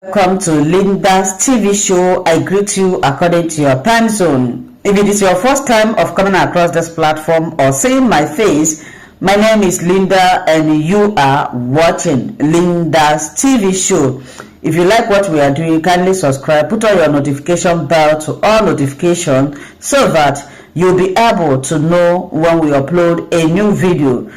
Welcome to Linda's TV show. I greet you according to your time zone. If it is your first time of coming across this platform or seeing my face, my name is Linda and you are watching Linda's TV show. If you like what we are doing, kindly subscribe, put on your notification bell to all notifications so that you'll be able to know when we upload a new video.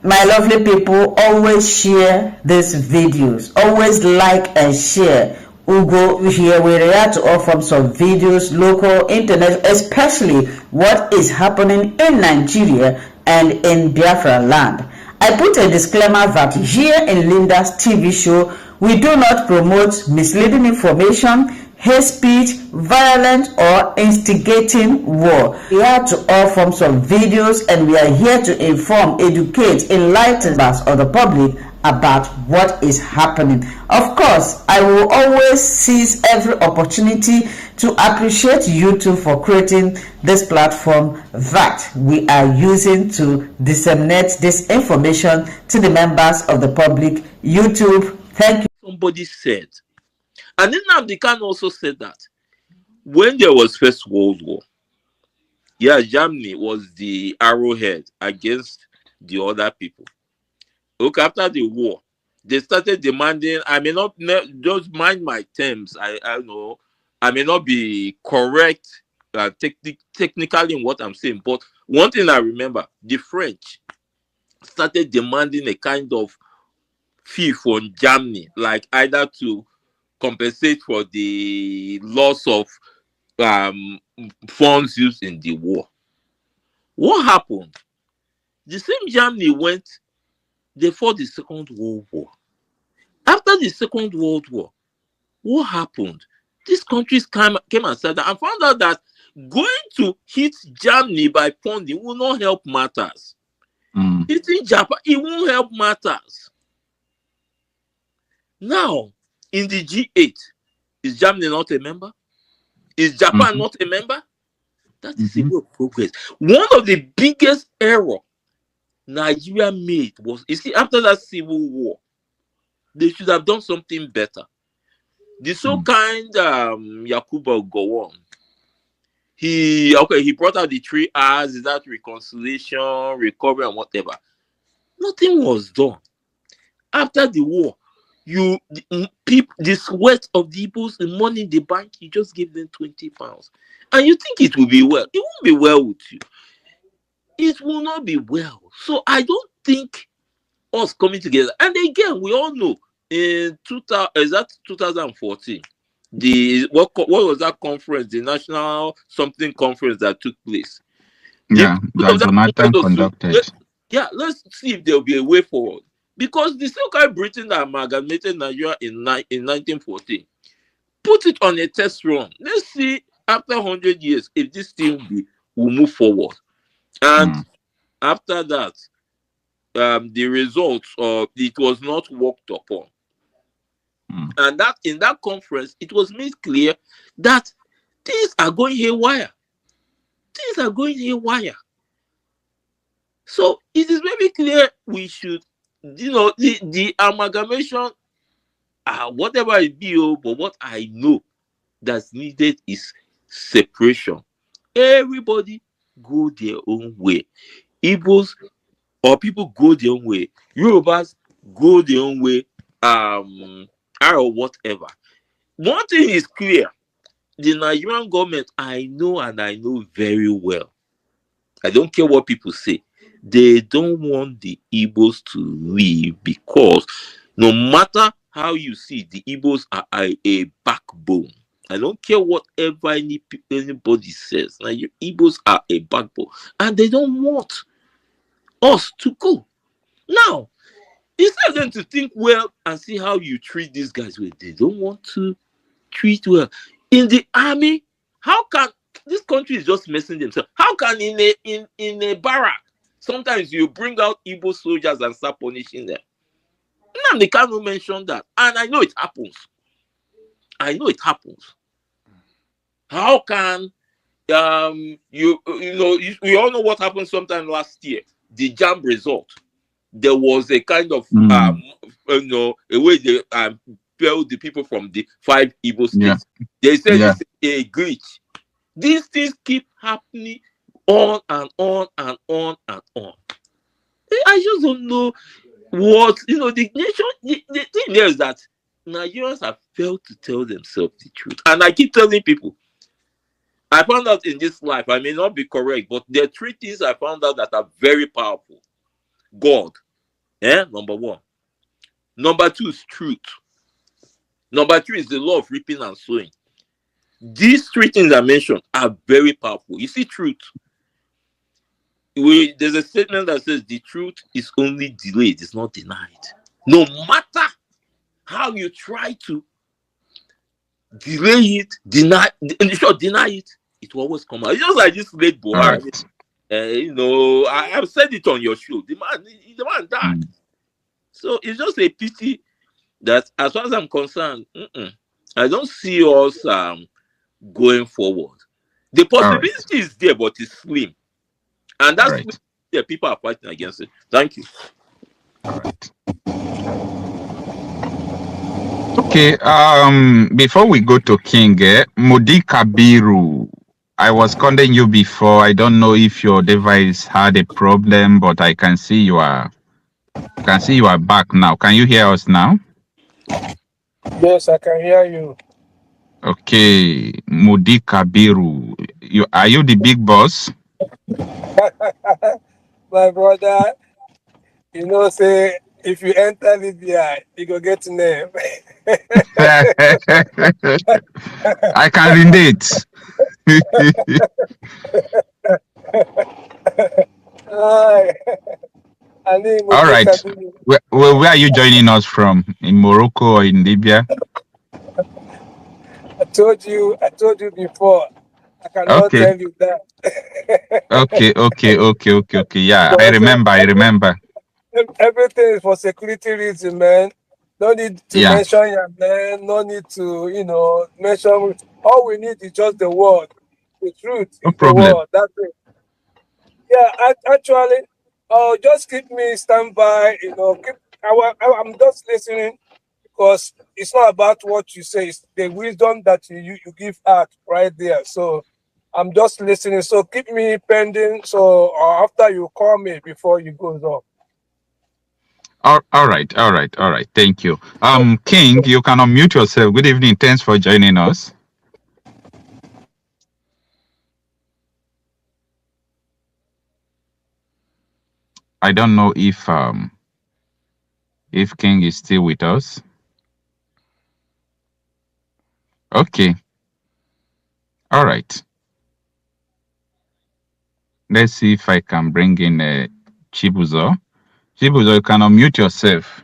My lovely people, always share these videos, always like and share. We go here, we react to all forms of videos, local, internet, especially what is happening in Nigeria and in Biafra land. I put a disclaimer that here in Linda's TV show, we do not promote misleading information, hate speech, violent or instigating war. We are to all forms of videos and we are here to inform, educate, enlighten us or the public about what is happening. Of course, I will always seize every opportunity to appreciate YouTube for creating this platform that we are using to disseminate this information to the members of the public. YouTube, thank you. Somebody said, and then Nnamdi Kanu also said that when there was First World War, yeah, Germany was the arrowhead against the other people. Okay, after the war, they started demanding. I may not just mind my terms. I know I may not be correct technically in what I'm saying, but one thing I remember: the French started demanding a kind of fee from Germany, like either to compensate for the loss of funds used in the war. What happened? The same Germany went, they fought the Second World War. After the Second World War, what happened? These countries came and said that and found out that going to hit Germany by pounding will not help matters. Hitting Japan, it won't help matters. Now, in the G8, is Germany not a member? Is Japan not a member? That is a real progress. One of the biggest errors Nigeria made was, you see, after that civil war, they should have done something better. The so-kind Yakubu Gowon, he brought out the 3 R's, is that reconciliation, recovery, and whatever. Nothing was done. After the war, the sweat of the Igbos, the money in the bank, you just give them £20. And you think it will be well. It won't be well with you. It will not be well. So I don't think us coming together. And again, we all know in 2014, what was that conference? The National something conference that took place. Yeah, that Jonathan conducted. Let's see if there will be a way forward. Because the so-called Britain that amalgamated Nigeria in 1914, put it on a test run. Let's see after 100 years if this thing will move forward. And after that, the results of it was not worked upon. And that in that conference, it was made clear that things are going haywire. Things are going haywire. So it is very clear we should, the amalgamation, whatever it be, but what I know that's needed is separation. Everybody go their own way. Igbos or people go their own way. Yorubas go their own way. Or whatever. One thing is clear: the Nigerian government, I know very well. I don't care what people say. They don't want the Igbos to leave because no matter how you see, the Igbos are a backbone. I don't care whatever anybody says. Now, your Igbos are a backbone, and they don't want us to go. Now, instead of them to think well and see how you treat these guys well, they don't want to treat well. In the army, how can this country is just messing themselves? How can in a barrack sometimes you bring out Igbo soldiers and start punishing them? Nnamdi Kanu mentioned that, and I know it happens. How can we all know what happened sometime last year? The JAMB result. There was a kind of a way they expel the people from the 5 Igbo states. They said it's a glitch. These things keep happening on and on and on and on. I just don't know what, the nation, the thing there is that Nigerians have failed to tell themselves the truth. And I keep telling people, I found out in this life, I may not be correct, but there are 3 things I found out that are very powerful. God, number 1. Number 2 is truth. Number 3 is the law of reaping and sowing. These 3 things I mentioned are very powerful. You see, truth. There's a statement that says the truth is only delayed, it's not denied. No matter how you try to delay it, deny it, it will always come out. It's just like this late Buhari. I've said it on your show. The man died. So it's just a pity that, as far as I'm concerned, I don't see us going forward. The possibility is there, but it's slim. And that's the people are fighting against it. Thank you. All right. Okay. Before we go to King, Modi Kabiru, I was calling you before. I don't know if your device had a problem, but I can see you are back now. Can you hear us now? Yes, I can hear you. Okay, Modi Kabiru, are you the big boss? My brother, say if you enter Libya, you go get name. I can relate. All right. Where are you joining us from? In Morocco or in Libya? I told you before. I cannot tell you that. Okay. Yeah, I remember. Everything is for security reasons, man. No need to mention your man. No need to, mention. All we need is just the word. The truth is the word. That's it. Yeah, actually, just keep me standby. I'm just listening because it's not about what you say. It's the wisdom that you give out right there. So I'm just listening. So keep me pending. So after you call me before you go on. All right. Thank you. King, you can unmute yourself. Good evening. Thanks for joining us. I don't know if King is still with us. Okay. All right. Let's see if I can bring in Chibuzo. Chibuzo, you can unmute yourself.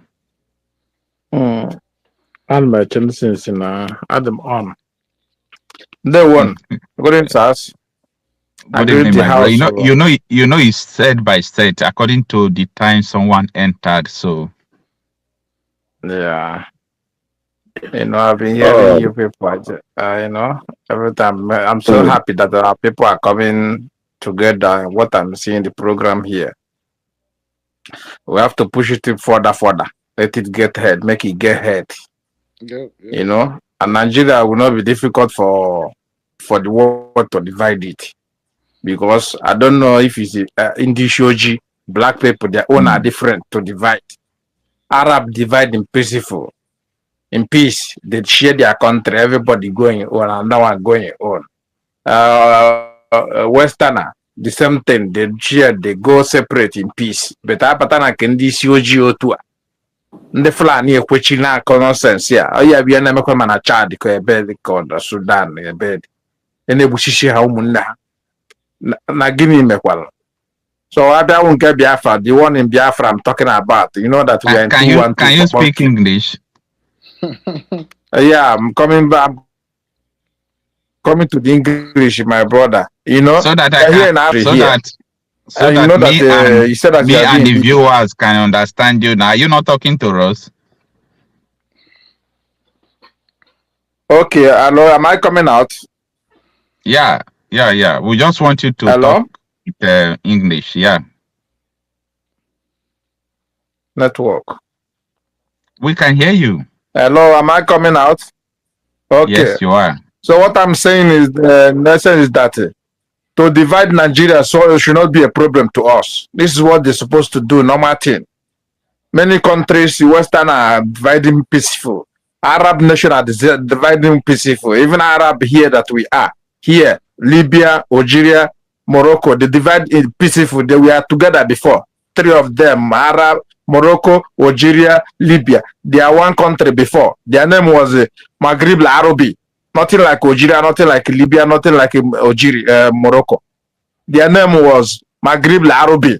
I'm my since Adam on. Day one. Good evening, sirs. Good evening, my brother. You know, it's state by state according to the time someone entered. So, yeah, I've been hearing you people. Every time I'm so happy that people are coming together. What I'm seeing the program here, we have to push it further. Let it get ahead. Make it get ahead. Yep. And Nigeria will not be difficult for the world to divide it. Because I don't know if it's Indishoji, black people, their own are different to divide. Arab divide in peaceful, in peace. They share their country, everybody going on, and now one going on. Westerner, the same thing. They share, they go separate in peace. But I patana can Indishoji otua. The Fulani ekwechi na nonsense ya. Oya bia na mekwa mana Chad ko ebe ko Sudan ebe. Ene bushishi ha umunna. Na Guinea mekwala. So I won't get Biafra, the one in Biafra I'm talking about. You know that we are in 2-1-2. Can you speak English? Yeah, I'm coming back. Coming to the English, my brother. So that I can, so that you said that me and the viewers can understand you. Now, you're not talking to us. Okay, hello. Am I coming out? Yeah. We just want you to talk English. Yeah. Network. We can hear you. Hello, am I coming out? Okay. Yes, you are. So what I'm saying is, in essence, is that to divide Nigeria so it should not be a problem to us. This is what they're supposed to do, normal thing. Many countries, Western are dividing peaceful. Arab nation are dividing peaceful. Even Arab here that we are here, Libya, Algeria, Morocco, they divide in peaceful. They were together before. Three of them, Arab, Morocco, Algeria, Libya. They are one country before. Their name was Maghrib Arabi. Nothing like Algeria, nothing like Libya, nothing like Algeria, Morocco. Their name was Maghrib Arabi.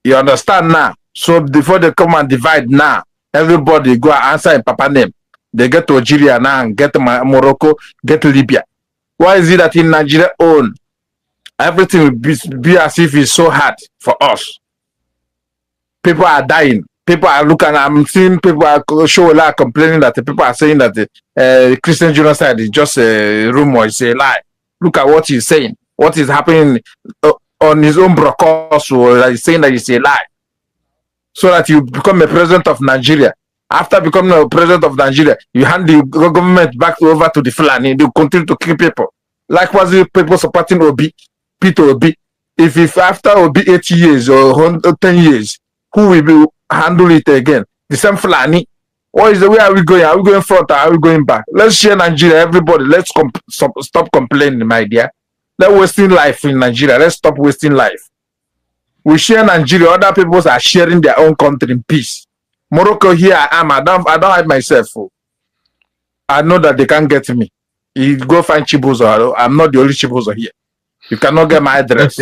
You understand now? So before they come and divide now, everybody go and answer in Papa name. They get to Algeria now and get Morocco, get Libya. Why is it that in Nigeria own, everything will be as if it's so hard for us? People are dying. People are looking. I'm seeing people are show a lot complaining that the people are saying that the Christian genocide is just a rumor, it's a lie. Look at what he's saying. What is happening on his own broadcast, or he's saying that it's a lie. So that you become a president of Nigeria. After becoming a president of Nigeria, you hand the government back over to the Fulani. They continue to kill people. Likewise, people supporting Obi, Peter Obi. If after Obi 80 years or 10 years, who will be handle it again? The same Fulani. Where are we going? Are we going front or are we going back? Let's share Nigeria, everybody. Let's stop complaining, my dear. Let's wasting life in Nigeria. Let's stop wasting life. We share Nigeria. Other people are sharing their own country in peace. Morocco, here I am. I don't hide myself. I know that they can't get me. You go find Chibuzo. I'm not the only Chibuzo here. You cannot get my address.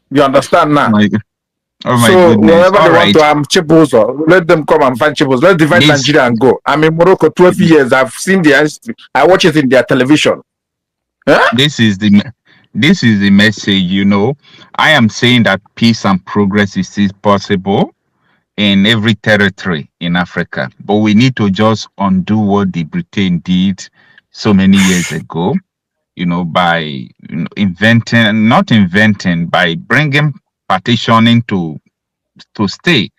You understand now? Oh my so goodness. wherever All they right. want to Chibuzo, let them come and find Chibuzo. Let's divide Nigeria and go. I'm in Morocco 12 years. I've seen their history. I watch it in their television. Huh? This is the message, you know. I am saying that peace and progress is still possible in every territory in Africa, but we need to just undo what the Britain did so many years ago, you know, by by bringing partitioning to stay.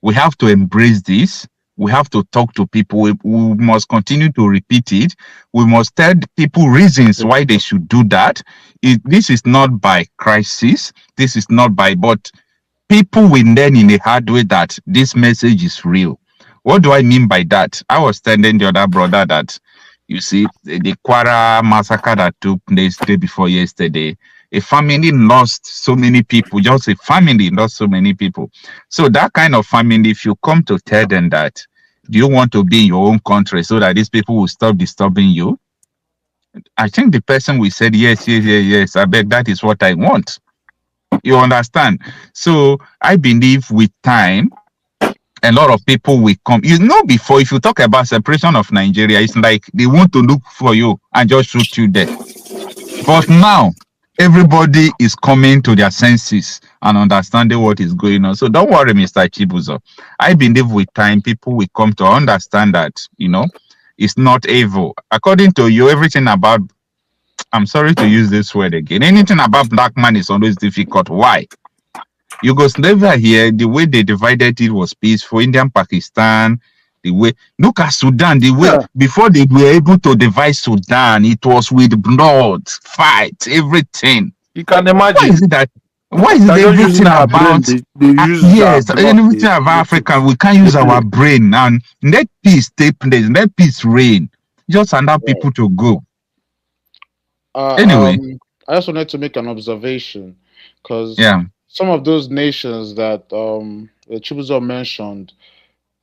We have to embrace this. We have to talk to people. We must continue to repeat it. We must tell people reasons why they should do that. This is not by crisis. This is not by, but people will learn in a hard way that this message is real. What do I mean by that? I was telling the other brother that, you see, the Kwara massacre that took place day before yesterday, a family lost so many people. Just a family lost so many people. So that kind of family, if you come to tell them that, do you want to be in your own country so that these people will stop disturbing you? I think the person will say, yes, I beg, that is what I want. You understand? So I believe with time, a lot of people will come. You know, before, if you talk about separation of Nigeria, it's like they want to look for you and just shoot you there. But now, everybody is coming to their senses and understanding what is going on. So don't worry, Mr. Chibuzo. I believe with time, people will come to understand that, you know, it's not evil. According to you, everything about, I'm sorry to use this word again, anything about black man is always difficult. Why? Yugoslavia here, the way they divided it was peaceful. Indian Pakistan, the way, look at Sudan, the way before they were able to divide Sudan, it was with blood, fight, everything. You can imagine. Why is it everything about everything about Africa? We can't use our brain and let peace take place, let peace reign. Just allow people to go. Anyway, I just wanted to make an observation because some of those nations that Chibuzo mentioned,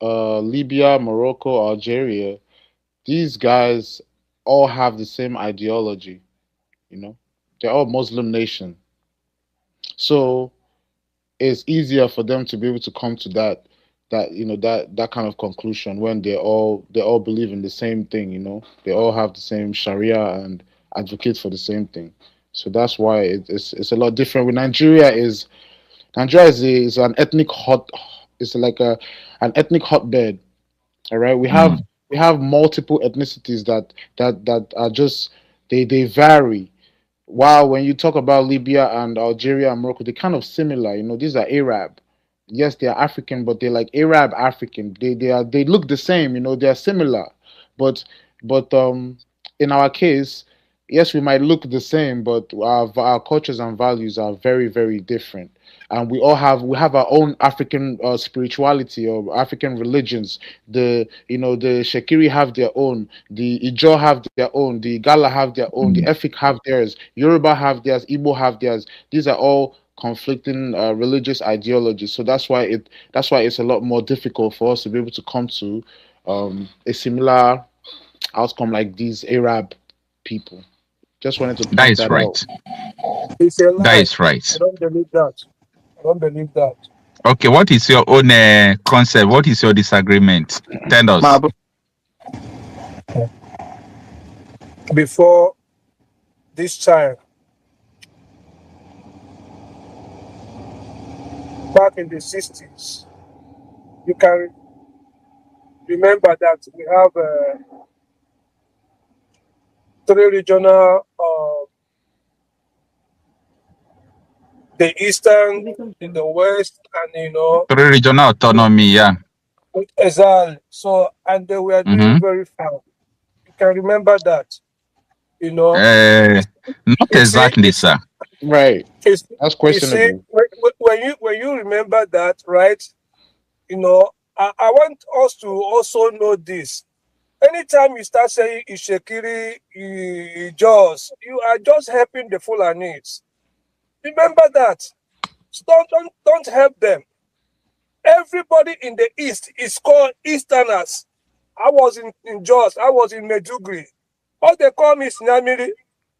Libya, Morocco, Algeria, these guys all have the same ideology. You know, they're all Muslim nations, so it's easier for them to be able to come to that kind of conclusion when they all believe in the same thing. You know, they all have the same Sharia and advocate for the same thing. So that's why it's a lot different. With Nigeria is an ethnic it's like an ethnic hotbed. All right, we have multiple ethnicities that are just they vary. While when you talk about Libya and Algeria and Morocco, they're kind of similar. You know, these are Arab. yes, they are African, but they're like Arab African. They look the same, you know, they are similar, but but in our case, yes, we might look the same, but our cultures and values are very very different, and we have our own African spirituality or African religions. The Shekiri have their own, the Ijo have their own, the Gala have their own, the Efik have theirs, Yoruba have theirs, Igbo have theirs. These are all conflicting religious ideologies. So that's why it's a lot more difficult for us to be able to come to a similar outcome like these Arab people. Just wanted to That point is that out. right. It's a That lie. is right. I don't believe that. I don't believe that. Okay, what is your own concept? What is your disagreement? Tell us. Before this time, back in the 60s, you can remember that we have three regional, the eastern, in the west, and Three regional autonomy, yeah. exactly. So, and they were doing very fine. You can remember that, you know. Not You see, exactly, sir. Right. it's, That's you see, questionable. when you remember that, right? I want us to also know this. Anytime you start saying Ishekiri, you are just helping the Fulanis. Remember that. So don't help them. Everybody in the East is called Easterners. I was in Jos, I was in Medjugorje. All they call me is Nyamiri,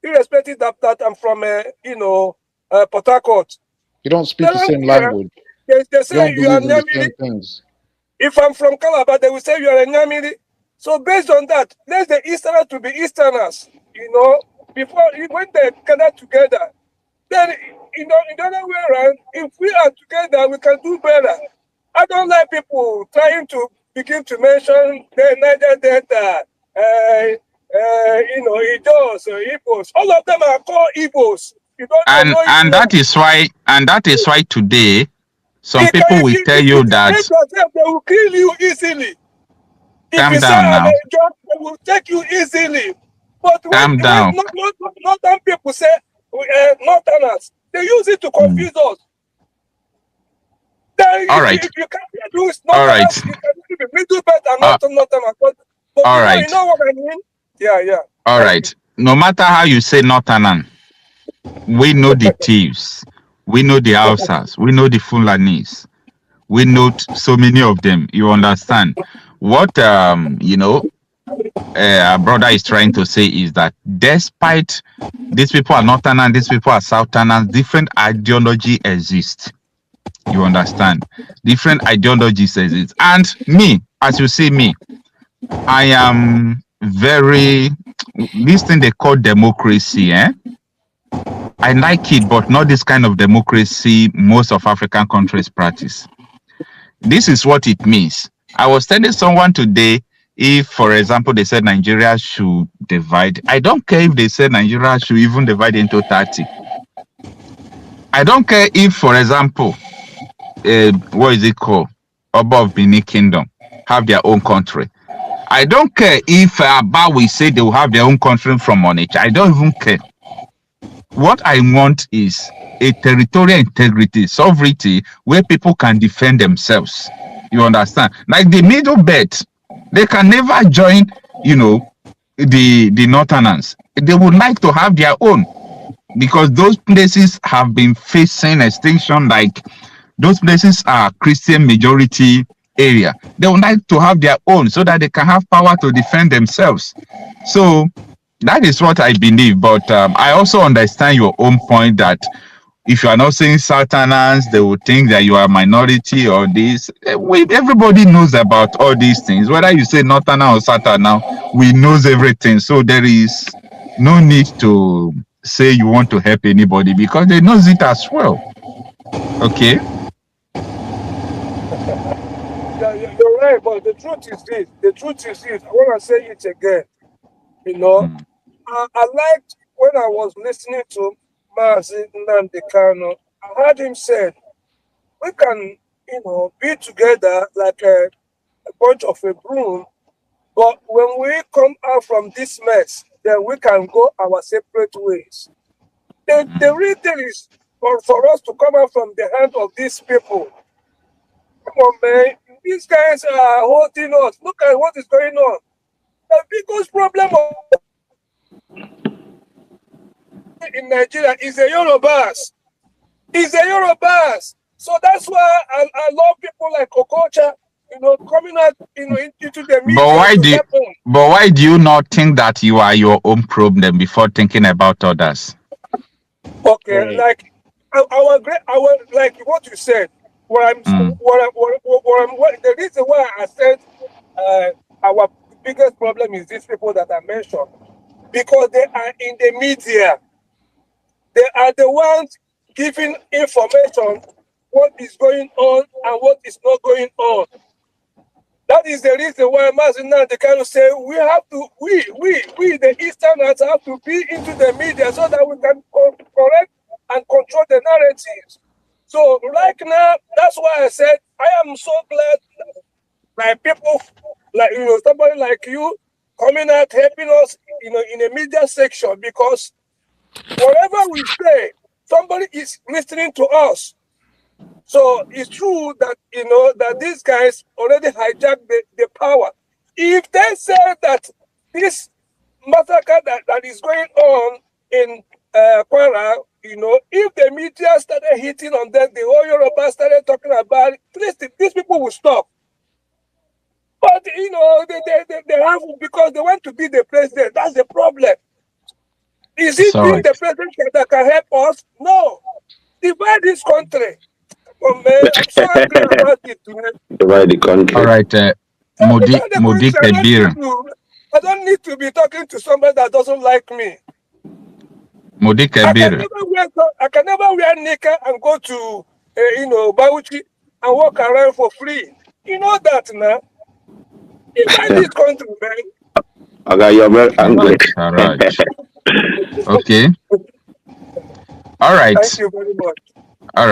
irrespective that I'm from, Port Harcourt. You don't They speak the don't same care. language. They You say don't you are believe in the Nyamiri. same things. If I'm from Calabar, they will say you are a Nyamiri. So based on that, let the Easterners to be Easterners. Before when they gather together, then in the other way around, if we are together, we can do better. I don't like people trying to begin to mention the Niger Delta, Idos, Igbos. All of them are called Igbos. You don't know And Igbo. that is why today some If people will tell you you hate that yourself, they will kill you easily. If calm you say down I'm a now. job, they will take you easily. But Calm when down. northern people say northerners, they use it to confuse us. Then All if right. you can't do All right. northerners, you can do middle belt and Uh, northerners. But all you right. know what I mean? Yeah. All Thank you. right. No matter how you say Northern, we know the thieves. We know the Hausas. We know the Fulanis. We know so many of them. You understand? What our brother is trying to say is that despite these people are Northerners, these people are Southerners, different ideology exists. You understand? Different ideologies exist. And me, as you see me, I am very this thing they call democracy, I like it, but not this kind of democracy most of African countries practice. This is what it means. I was telling someone today, if, for example, they said Nigeria should divide, I don't care if they said Nigeria should even divide into 30. I don't care if, for example, what is it called? Above Benin Kingdom have their own country. I don't care if Aba will say they will have their own country from Onitsha. I don't even care. What I want is a territorial integrity, sovereignty, where people can defend themselves. You understand? Like the Middle Belt, they can never join, the Northerners. They would like to have their own because those places have been facing extinction. Like those places are Christian majority area. They would like to have their own so that they can have power to defend themselves. So that is what I believe. But I also understand your own point that if you are not saying Southerners, they will think that you are a minority or this. Everybody knows about all these things. Whether you say Northerner or Southerner, we knows everything. So there is no need to say you want to help anybody because they knows it as well. Okay. Yeah, you're right, but the truth is this. The truth is this. I want to say it again. I liked when I was listening to Mazi Nnamdi Kanu. I heard him say, we can be together like a bunch of a broom. But when we come out from this mess, then we can go our separate ways. The real thing is for us to come out from the hand of these people. Come on, man. These guys are holding us. Look at what is going on. The biggest problem in Nigeria is the Yorubas. So that's why I love people like Okocha, coming out, into the media. But why do you not think that you are your own problem before thinking about others? Okay, like like what you said. The reason why I said our biggest problem is these people that I mentioned, because they are in the media. They are the ones giving information what is going on and what is not going on. That is the reason why Mazina they kind of say we the Easterners have to be into the media so that we can correct and control the narratives. So right now, that's why I said I am so glad that people like somebody like you coming out helping us in a media section, because whatever we say, somebody is listening to us. So it's true that that these guys already hijacked the power. If they say that this massacre that is going on in Kwara, if the media started hitting on them, the whole Yoruba started talking about it, at least these people will stop. But they have, because they want to be the president. That's the problem. Is it being the president that can help us? No. Divide this country. Oh man, I'm so angry about it, man. Divide the country. All right, Modi Kabir. I don't need to be talking to somebody that doesn't like me. Modi Kabir. I can never wear knicker and go to Bauchi and walk around for free. You know that now. Divide this country, man. Okay, you're very angry. All right. Okay. All right. Thank you very much. All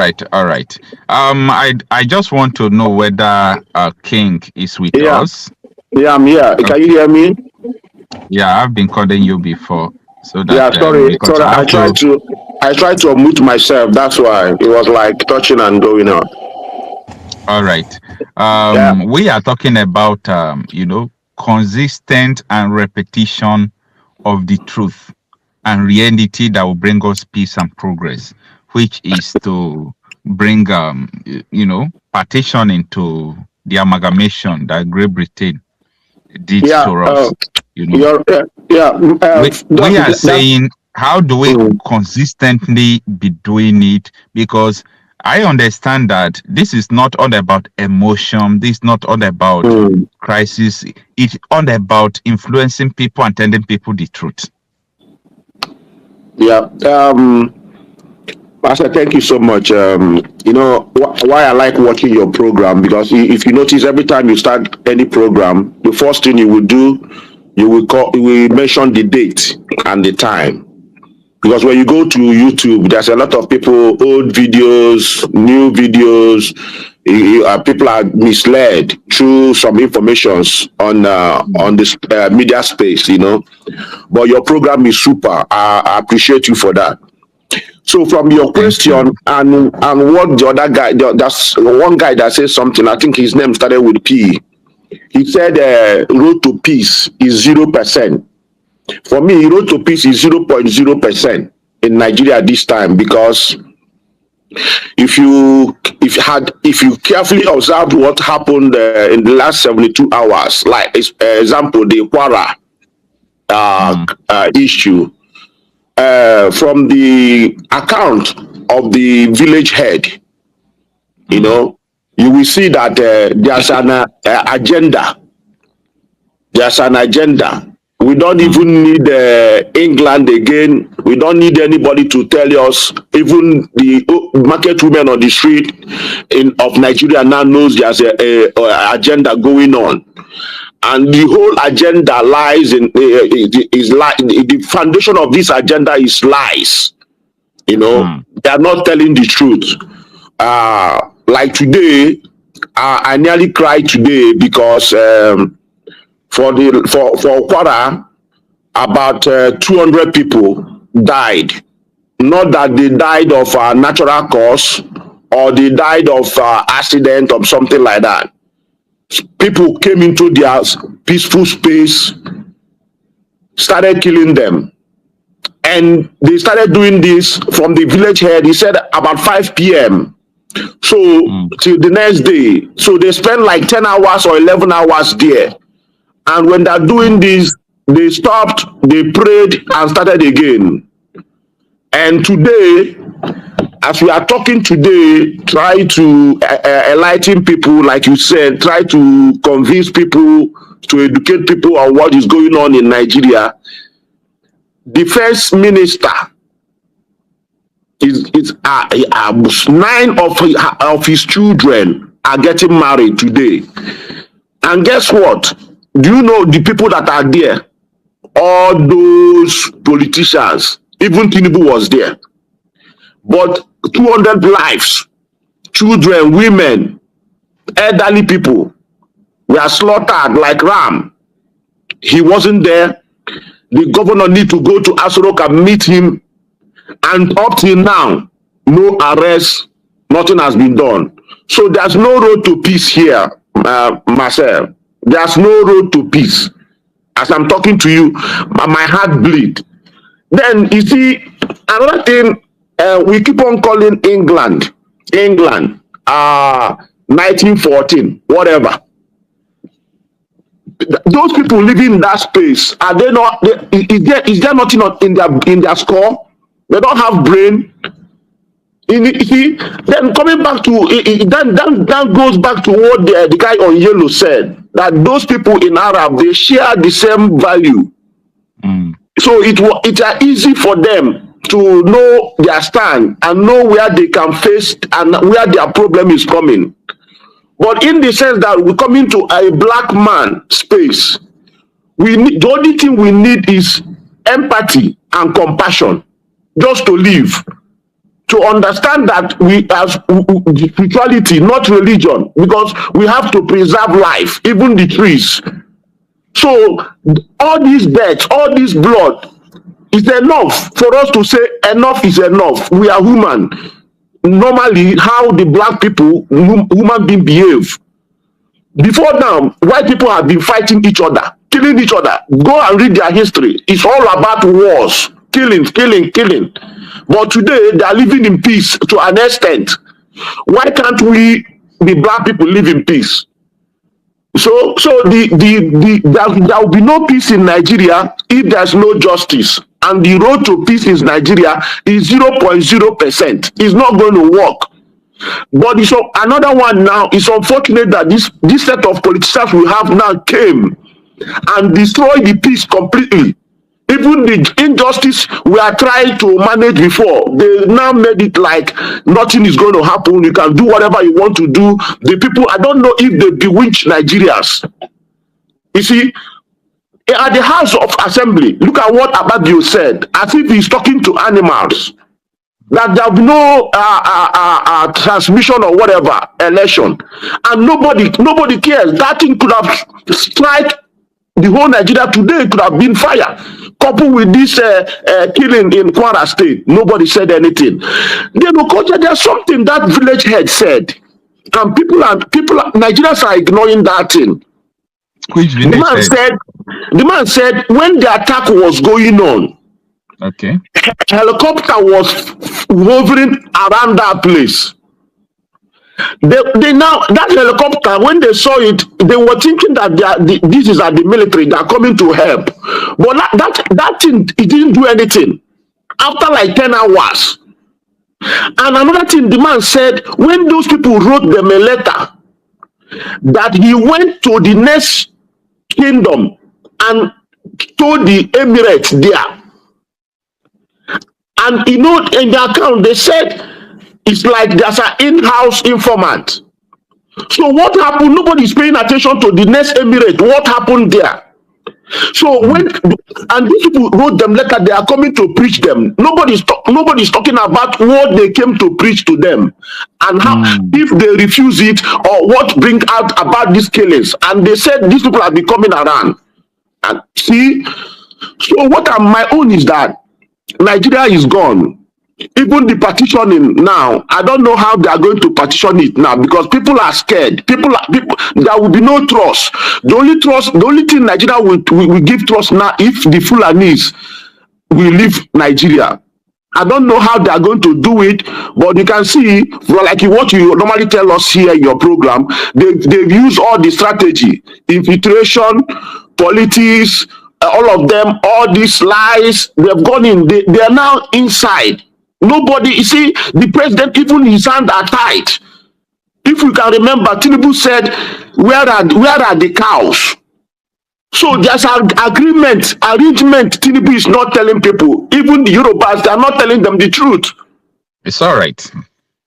right. I just want to know whether King is with us. Yeah, I'm here. Okay. Can you hear me? Yeah, I've been calling you before. So that, yeah, sorry. I tried to unmute myself. That's why it was like touching and going on. All right. We are talking about consistent and repetition of the truth and reality that will bring us peace and progress, which is to bring partition into the amalgamation that Great Britain did to us. We are saying, how do we consistently be doing it? Because I understand that this is not all about emotion. This is not all about crisis. It's all about influencing people and telling people the truth. Yeah. Pastor, thank you so much. Why I like watching your program, because if you notice, every time you start any program, the first thing you will do, you will mention the date and the time. Because when you go to YouTube, there's a lot of people, old videos, new videos. People are misled through some informations on this media space, But your program is super. I appreciate you for that. So from your question and what the other guy, that's one guy that says something. I think his name started with P. He said road to peace is 0%. For me, road to peace is 0.0% in Nigeria this time, because if you carefully observe what happened in the last 72 hours, like example the Kwara issue, from the account of the village head, you will see that there's an agenda. There's an agenda. We don't even need England again. We don't need anybody to tell us. Even the market women on the street of Nigeria now knows there's a agenda going on. And the whole agenda lies in the foundation of this agenda is lies. They are not telling the truth. like today, I nearly cried today because for Kwara, about 200 people died. Not that they died of a natural cause or they died of accident or something like that. People came into their peaceful space, started killing them. And they started doing this from the village head, he said about 5 p.m. So till the next day. So they spent like 10 hours or 11 hours there. And when they're doing this, they stopped, they prayed and started again. And today, as we are talking today, try to enlighten people, like you said, try to convince people, to educate people on what is going on in Nigeria. The first minister is 9 of his children are getting married today. And guess what? Do you know the people that are there? All those politicians, even Tinubu was there. But 200 lives, children, women, elderly people were slaughtered like ram. He wasn't there. The governor need to go to SH0CK and meet him. And up till now, no arrest, nothing has been done. So there's no road to peace here, Marcel. There's no road to peace. As I'm talking to you, my heart bleed. Then you see, another thing, we keep on calling England, 1914, whatever. Those people living in that space, are they not? Is there nothing in their score? They don't have brain. You see, then coming back to that goes back to what the guy on yellow said, that those people in Arab, they share the same value. So it's easy for them to know their stand and know where they can face and where their problem is coming. But in the sense that we come into a black man space, the only thing we need is empathy and compassion, just to live. To understand that we have spirituality, not religion, because we have to preserve life, even the trees. So all these deaths, all this blood is enough for us to say enough is enough. We are human. Normally, how the black people, human beings behave. Before now, white people have been fighting each other, killing each other. Go and read their history. It's all about wars, killing. But today, they are living in peace to an extent. Why can't we, the black people, live in peace? So there will be no peace in Nigeria if there's no justice. And the road to peace in Nigeria is 0.0%. It's not going to work. But it's another one now. It's unfortunate that this set of politicians we have now came and destroyed the peace completely. Even the injustice we are trying to manage before, they now made it like nothing is going to happen. You can do whatever you want to do. The people, I don't know if they bewitch Nigerians. You see, at the House of Assembly, look at what Abagio said, as if he's talking to animals. That there will be no transmission or whatever, election. And nobody cares. That thing could have struck the whole Nigeria today, could have been fire. Coupled with this killing in Kwara State, nobody said anything. Then there's something that village head said, and Nigerians are ignoring that thing. Which village head? The man said when the attack was going on, okay, helicopter was hovering around that place. They now, that helicopter, when they saw it, they were thinking that this is at the military, they are coming to help. But that thing, it didn't do anything after like 10 hours. And another thing, the man said, when those people wrote them a letter, that he went to the next kingdom and told the Emirates there. And in the account, they said, it's like there's an in-house informant. So what happened? Nobody's paying attention to the next Emirate. What happened there? So when And these people wrote them letter. They are coming to preach them. Nobody's talking about what they came to preach to them, and how if they refuse it or what bring out about these killings. And they said these people are becoming around. And see, so what my own is that Nigeria is gone. Even the partitioning now, I don't know how they are going to partition it now, because people are scared. People, there will be no trust. The only thing Nigeria will give trust now, if the Fulanis will leave Nigeria. I don't know how they are going to do it, but you can see, like what you normally tell us here in your program, they've used all the strategy, infiltration, politics, all of them, all these lies. They've gone in. They are now inside. Nobody, you see, the president, even his hands are tied. If you can remember, Tinubu said, where are the cows? So there's an arrangement. Tinubu is not telling people. Even the Yorubas, they are not telling them the truth. It's all right.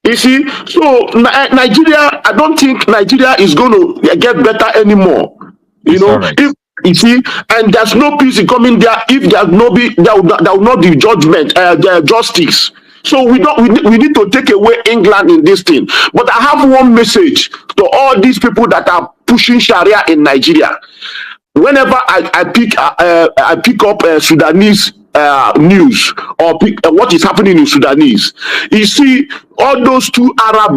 You see, so Nigeria, I don't think Nigeria is going to get better anymore. You know, right. If you see, and there's no peace coming there if there will not be judgment, justice. So we need to take away England in this thing. But I have one message to all these people that are pushing Sharia in Nigeria. Whenever I pick up Sudanese news or what is happening in Sudanese, you see all those two Arab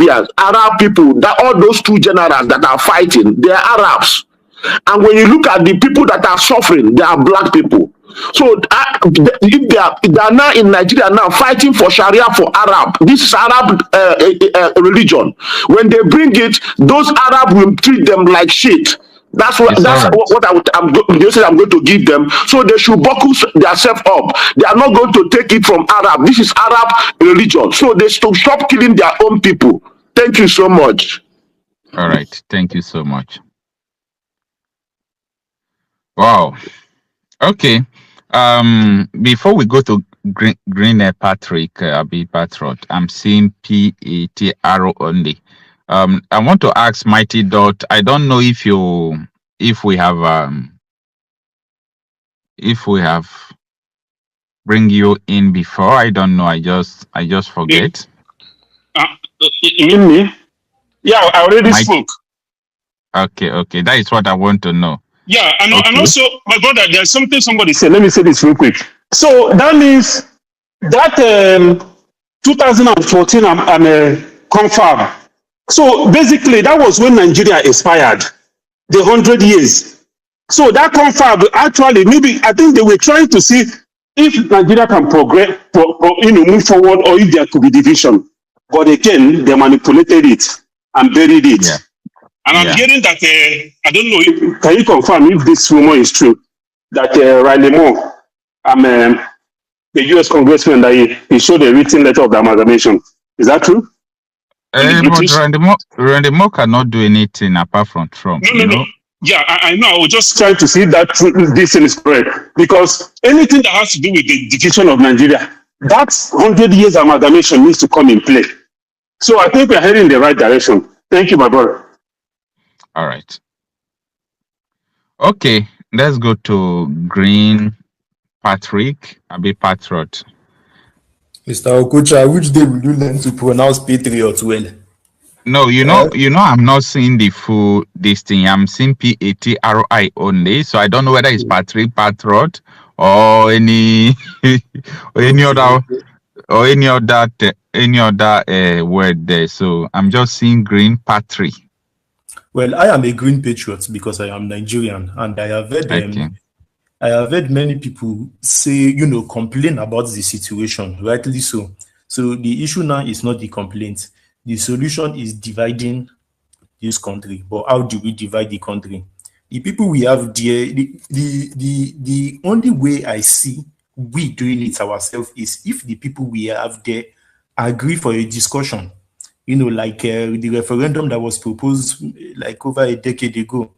people, all those two generals that are fighting, they are Arabs. And when you look at the people that are suffering, they are black people. So if they are now in Nigeria now fighting for Sharia for Arab, this is Arab religion. When they bring it, those Arab will treat them like shit. That's what I'm going to give them. So they should buckle themselves up. They are not going to take it from Arab. This is Arab religion. So they should stop killing their own people. Thank you so much. All right. Thank you so much. Wow. Okay. Before we go to Green Patrick, Abi Patriot, I'm seeing PATRO only. I want to ask Mighty Dot. I don't know if we have bring you in before. I don't know. I just forget. You mean me? Yeah, I already spoke. Okay. That is what I want to know. Yeah, and also, my brother, there's something somebody said. Let me say this real quick. So that means that 2014, I'm confirmed. So basically, that was when Nigeria expired, the 100 years. So that confirmed, actually, maybe I think they were trying to see if Nigeria can progress, move forward, or if there could be division. But again, they manipulated it and buried it. Yeah. And I'm hearing that, I don't know, can you confirm if this rumor is true, that Riley Moore, the US congressman, that he showed a written letter of the amalgamation. Is that true? But Randy Moore cannot do anything apart from Trump. No. Yeah, I know. I was just trying to see that this thing is correct. Because anything that has to do with the division of Nigeria, that 100 years amalgamation needs to come in play. So I think we're heading in the right direction. Thank you, my brother. All right. Okay, let's go to Green Patrick, Abi Patriot. Mr. Okocha, which day will you learn to pronounce Patriot well? No, you know, I'm not seeing the full this thing. I'm seeing PATRI only, so I don't know whether it's Patrick Patriot or any other word there. So I'm just seeing Green Patrick. Well, I am a Green Patriot because I am Nigerian, and I have heard many people say, complain about the situation, rightly so. So the issue now is not the complaint. The solution is dividing this country. But how do we divide the country? The people we have there, the only way I see we doing it ourselves is if the people we have there agree for a discussion. Like the referendum that was proposed like over a decade ago.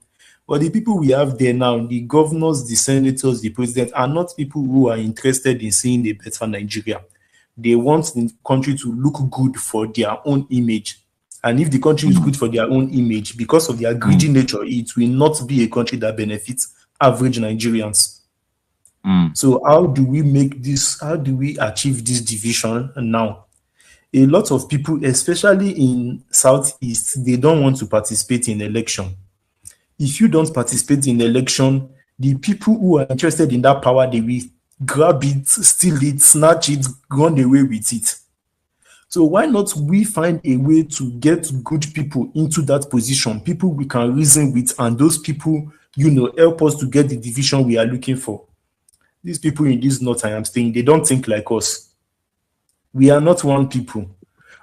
But the people we have there now, the governors, the senators, the president, are not people who are interested in seeing a better Nigeria. They want the country to look good for their own image. And if the country is good for their own image, because of their greedy nature, it will not be a country that benefits average Nigerians. So how do we make this? How do we achieve this division now? A lot of people, especially in Southeast, they don't want to participate in election. If you don't participate in election, the people who are interested in that power, they will grab it, steal it, snatch it, run away with it. So why not we find a way to get good people into that position, people we can reason with, and those people, help us to get the division we are looking for. These people in this north I am staying, they don't think like us. We are not one people.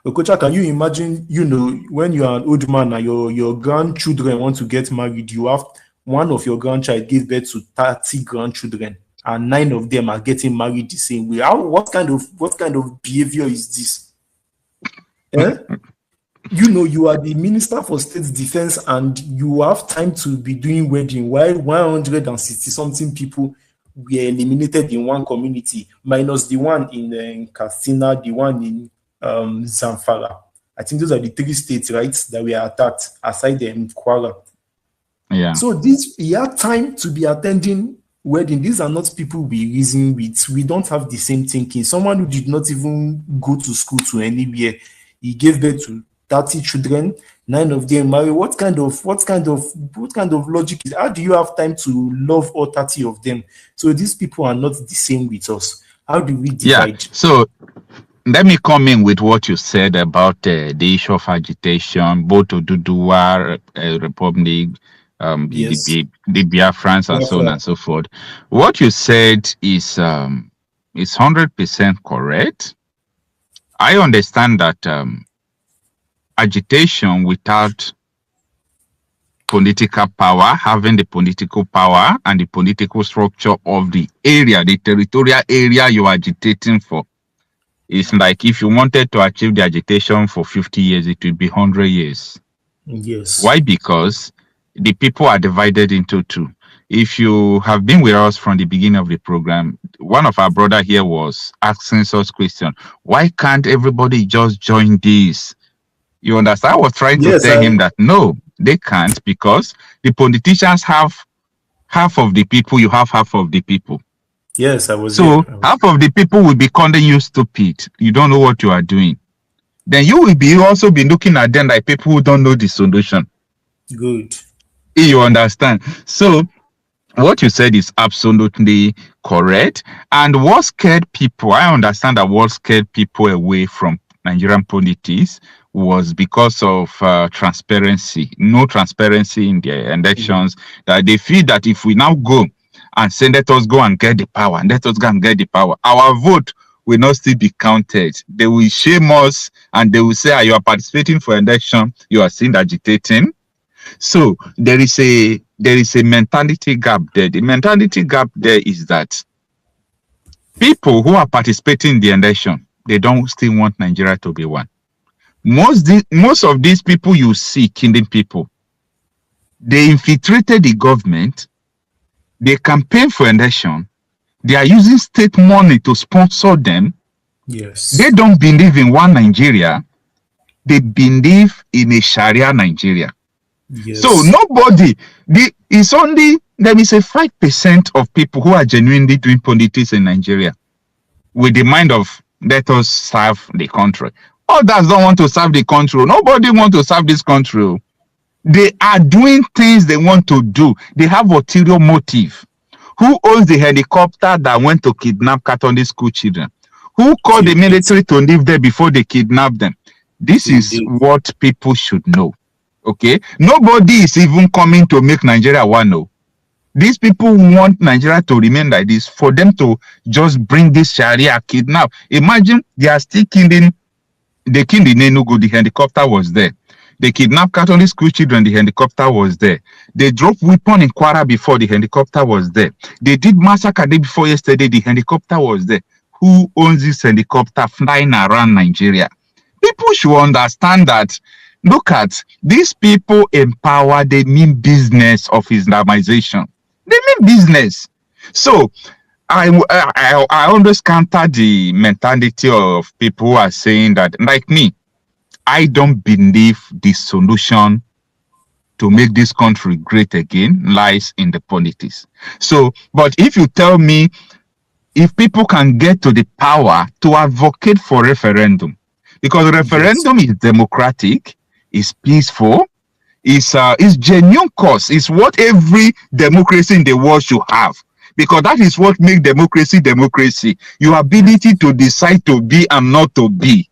Okocha, can you imagine, when you are an old man and your grandchildren want to get married, you have one of your grandchild give birth to 30 grandchildren, and 9 of them are getting married the same way. What kind of behavior is this? You are the Minister for State Defense and you have time to be doing wedding while 160 something people were eliminated in one community, minus the one in Katsina, the one in Zamfara. I think those are the 3 states, right, that were attacked, aside them Kwara. Yeah. So we have time to be attending wedding. These are not people we reason with. We don't have the same thinking. Someone who did not even go to school to anywhere, he gave birth to 30 children, 9 of them married. What kind of logic is? How do you have time to love all 30 of them? So these people are not the same with us. How do we divide? Yeah. So let me come in with what you said about the issue of agitation, both Oduduwa Republic, Yes. the Biafrans, and so on and so forth. What you said is 100% correct. I understand that agitation without political power, having the political power and the political structure of the area, the territorial area you are agitating for, it's like if you wanted to achieve the agitation for 50 years, it will be 100 years. Yes. Why? Because the people are divided into 2. If you have been with us from the beginning of the program, one of our brother here was asking us question, why can't everybody just join this? You understand? I was trying to tell him that no, they can't, because the politicians have half of the people, you have half of the people. Yes, I was. So half of the people will be calling you stupid. You don't know what you are doing. Then you will also be looking at them like people who don't know the solution. Good. You understand? So what you said is absolutely correct. And what scared people, I understand that what scared people away from Nigerian politics was because of transparency. No transparency in the elections. That they feel that if we now go and say, let us go and get the power, our vote will not still be counted. They will shame us and they will say, you are participating for election, you are still agitating. So there is a mentality gap there. The mentality gap there is that people who are participating in the election, they don't still want Nigeria to be one. Most of these people you see killing people, they infiltrated the government, they campaign for election, they are using state money to sponsor them. Yes. They don't believe in one Nigeria, they believe in a Sharia Nigeria. Yes. So nobody, it's only, let me say 5% of people who are genuinely doing politics in Nigeria with the mind of let us serve the country. Others don't want to serve the country. Nobody wants to serve this country. They are doing things they want to do. They have ulterior motive. Who owns the helicopter that went to kidnap Catholic school children? Who called the military to live there before they kidnapped them? This is what people should know. Okay? Nobody is even coming to make Nigeria one. No. These people want Nigeria to remain like this, for them to just bring this Sharia kidnap. Imagine they are still killing. They killed in Enugu, the helicopter was there. They kidnapped Catholic school children, the helicopter was there. They dropped weapon in Kwara before, the helicopter was there. They did massacre day before yesterday, the helicopter was there. Who owns this helicopter flying around Nigeria? People should understand that. Look at these people in power, they mean business of Islamization. They mean business. So I always counter the mentality of people who are saying that, like me, I don't believe the solution to make this country great again lies in the politics. So, but if you tell me if people can get to the power to advocate for referendum, because referendum is democratic, is peaceful, is genuine cause, is what every democracy in the world should have. Because that is what makes democracy democracy. Your ability to decide to be and not to be.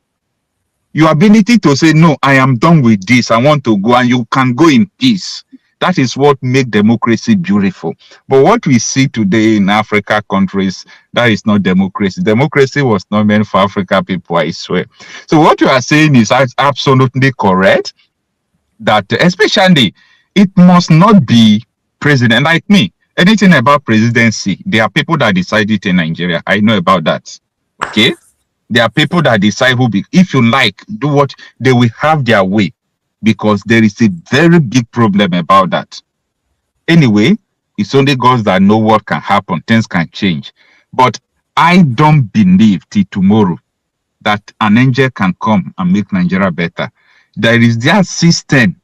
Your ability to say, no, I am done with this, I want to go, and you can go in peace. That is what makes democracy beautiful. But what we see today in Africa countries, that is not democracy. Democracy was not meant for Africa people, I swear. So what you are saying is absolutely correct, that especially it must not be president like me. Anything about presidency, there are people that decide it in Nigeria. I know about that. Okay? There are people that decide who be. If you like, do what they will have their way, because there is a very big problem about that. Anyway, it's only God that know what can happen. Things can change. But I don't believe till tomorrow that an angel can come and make Nigeria better. There is that system.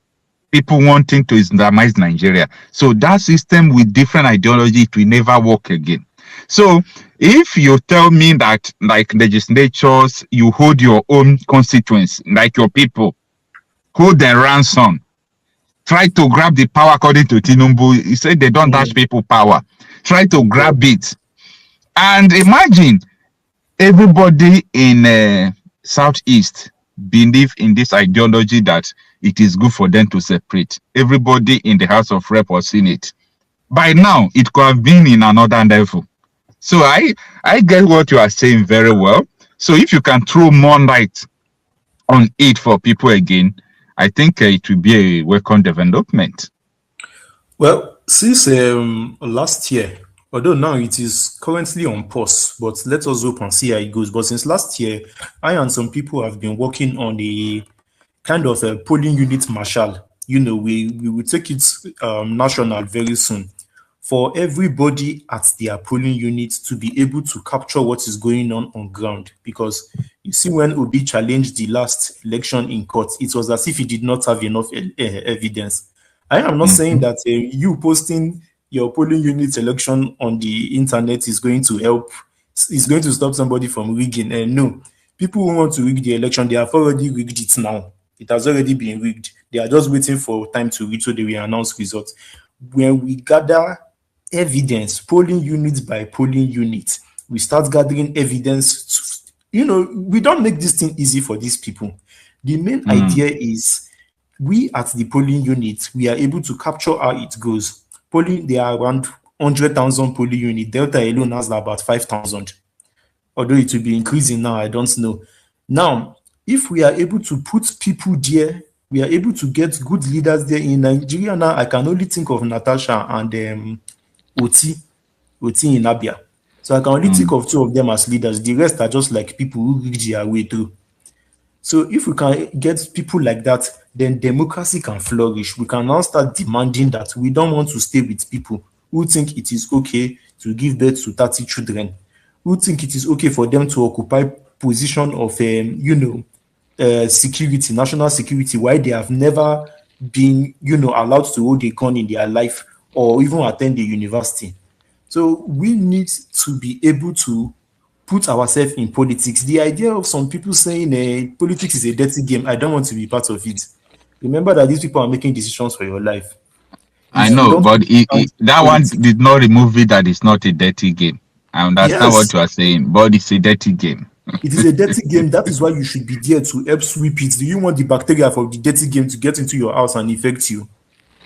People wanting to Islamize Nigeria. So that system with different ideology, it will never work again. So if you tell me that, like legislatures, you hold your own constituents, like your people, hold their ransom, try to grab the power according to Tinubu. He said they don't dash people power. Try to grab it. And imagine everybody in Southeast believe in this ideology that it is good for them to separate. Everybody in the House of Rep or Senate. By now, it could have been in another level. So I get what you are saying very well. So if you can throw more light on it for people again, I think it will be a welcome development. Well, since last year, although now it is currently on pause, but let us hope and see how it goes. But since last year, I and some people have been working on a kind of a polling unit marshal. You know, we will take it national very soon, for everybody at their polling unit to be able to capture what is going on ground. Because you see, when Obi challenged the last election in court, it was as if he did not have enough evidence. I am not saying that you posting your polling unit election on the internet is going to help, is going to stop somebody from rigging. No, people who want to rig the election, they have already rigged it now. It has already been rigged. They are just waiting for time to reach so they will announce results. When we gather evidence, polling unit by polling unit, we start gathering evidence. We don't make this thing easy for these people. The main idea is we at the polling unit, we are able to capture how it goes. Polling, there are around 100,000 polling units. Delta alone has about 5,000. Although it will be increasing now, I don't know. Now, if we are able to put people there, we are able to get good leaders there in Nigeria. Now, I can only think of Natasha and Oti in Abia. So I can only think of two of them as leaders. The rest are just like people who reach their way through. So if we can get people like that, then democracy can flourish. We can now start demanding that we don't want to stay with people who think it is okay to give birth to 30 children, who think it is okay for them to occupy position of, security, national security, while they have never been, allowed to hold a gun in their life or even attend the university. So we need to be able to put ourselves in politics. The idea of some people saying politics is a dirty game, I don't want to be part of it. Remember that these people are making decisions for your life. I know, but that one did not remove it that it's not a dirty game. I understand what you are saying, but it's a dirty game. It is a dirty game. That is why you should be there to help sweep it. Do you want the bacteria from the dirty game to get into your house and infect you?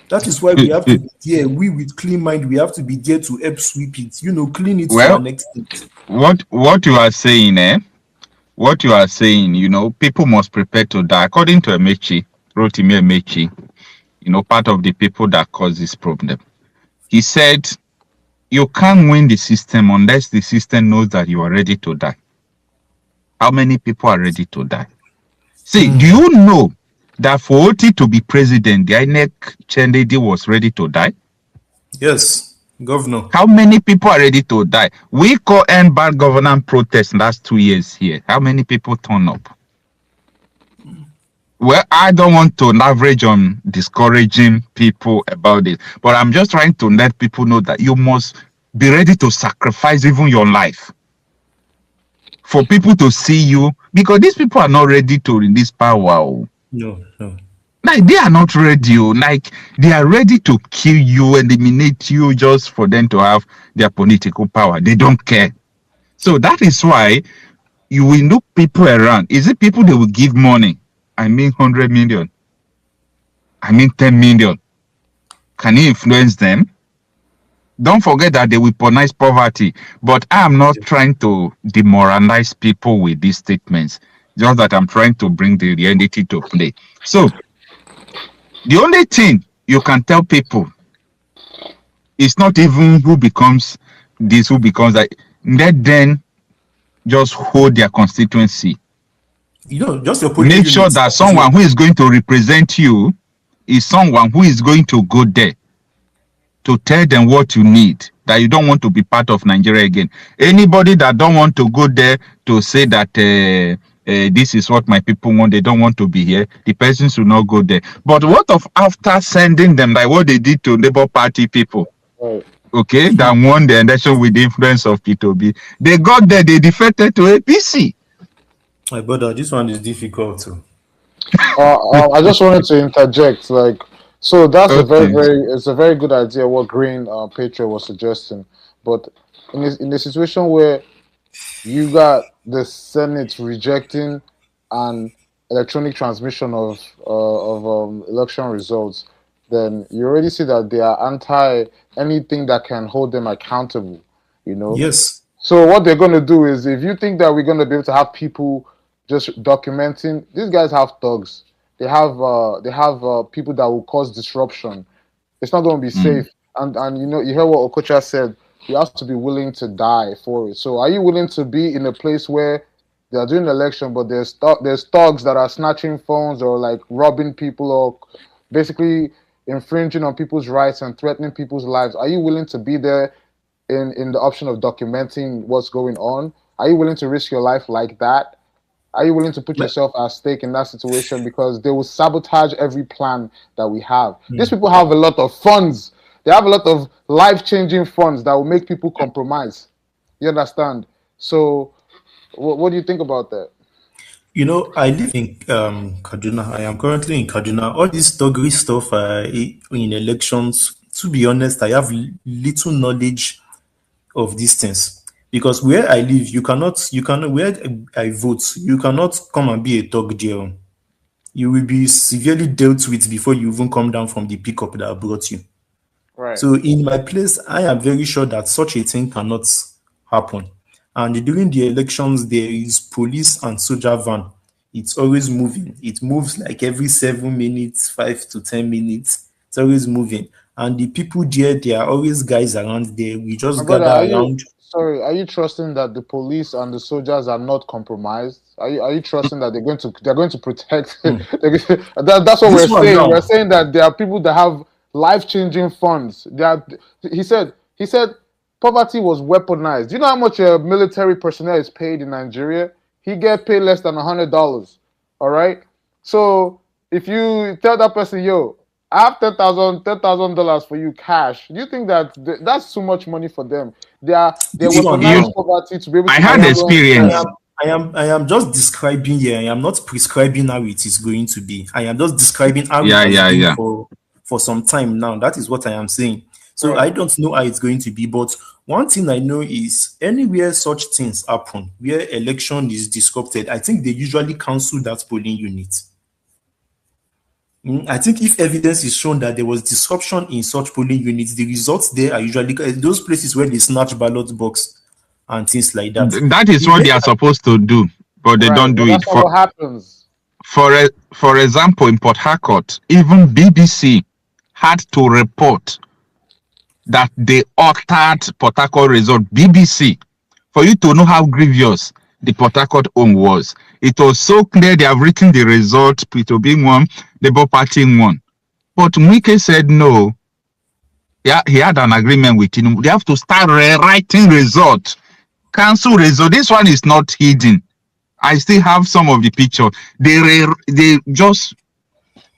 That is why we have to be there. We with clean mind, we have to be there to help sweep it. Clean it to an extent. What you are saying, What you are saying, people must prepare to die. According to Rotimi Amechi, part of the people that cause this problem. He said, you can't win the system unless the system knows that you are ready to die. How many people are ready to die? See, do you know that for Oti to be president, the INEC chair lady was ready to die? Yes, governor. How many people are ready to die? We call end bad governance protest last 2 years here. How many people turn up? Well, I don't want to leverage on discouraging people about it, but I'm just trying to let people know that you must be ready to sacrifice even your life for people to see you, because these people are not ready to release power. No. Like, they are not ready. Like, they are ready to kill you, eliminate you just for them to have their political power. They don't care. So that is why you will look people around. Is it people they will give money? I mean 100 million. I mean 10 million. Can you influence them? Don't forget that they weaponize poverty. But I am not trying to demoralize people with these statements. Just that I'm trying to bring the reality to play. So, the only thing you can tell people is not even who becomes this, who becomes that. Let them just hold their constituency. Just your make sure that someone who is going to represent you is someone who is going to go there to tell them what you need, that you don't want to be part of Nigeria again. Anybody that don't want to go there to say that this is what my people want, they don't want to be here, the person should not go there. But what of after sending them, like what they did to Labour Party people? Okay, that won the election with the influence of P2B. They got there, they defected to APC. My brother, this one is difficult too. I just wanted to interject, like, so that's it's a very good idea what Green Patriot was suggesting, but in a situation where you got the Senate rejecting an electronic transmission of election results, then you already see that they are anti anything that can hold them accountable. Yes. So what they're going to do is, if you think that we're going to be able to have people just documenting, these guys have thugs. They have people that will cause disruption. It's not going to be safe. And you hear what Okocha said. You have to be willing to die for it. So are you willing to be in a place where they are doing an election, but there's thugs that are snatching phones or like robbing people or basically infringing on people's rights and threatening people's lives? Are you willing to be there in the option of documenting what's going on? Are you willing to risk your life like that? Are you willing to put yourself at stake in that situation? Because they will sabotage every plan that we have. These people have a lot of funds. They have a lot of life-changing funds that will make people compromise. You understand? So what do you think about that? I live in Kaduna. I am currently in Kaduna. All this thuggery stuff in elections, to be honest, I have little knowledge of these things. Because where I live, you cannot, where I vote, you cannot come and be a thug there. You will be severely dealt with before you even come down from the pickup that brought you. Right. So in my place, I am very sure that such a thing cannot happen. And during the elections, there is police and soldier van. It's always moving. It moves like every 7 minutes, 5 to 10 minutes. It's always moving. And the people there are always guys around there. We just gather around. Are you trusting that the police and the soldiers are not compromised? Are you trusting that they're going to protect? That's what we're saying. No. We're saying that there are people that have life-changing funds. He said poverty was weaponized. Do you know how much a military personnel is paid in Nigeria? He get paid less than $100. All right. So if you tell that person, yo, I have $10,000 for you cash, do you think that that's too much money for them? They weaponize poverty to be able to. I had experience. I am just describing here. I am not prescribing how it is going to be. I am just describing how it has been for some time now. That is what I am saying. So I don't know how it's going to be, but one thing I know is anywhere such things happen, where election is disrupted, I think they usually cancel that polling unit. I think if evidence is shown that there was disruption in such polling units, the results there are usually those places where they snatch ballot box and things like that. That is what they are supposed to do, but they don't do it. That's what happens. For example, in Port Harcourt, even BBC had to report that they altered Port Harcourt result. BBC, for you to know how grievous the Port Harcourt own was. It was so clear they have written the result, P2B won, Labour Party won. But Mwike said no. Yeah, he had an agreement with him. They have to start rewriting result. Cancel result. This one is not hidden. I still have some of the picture. They just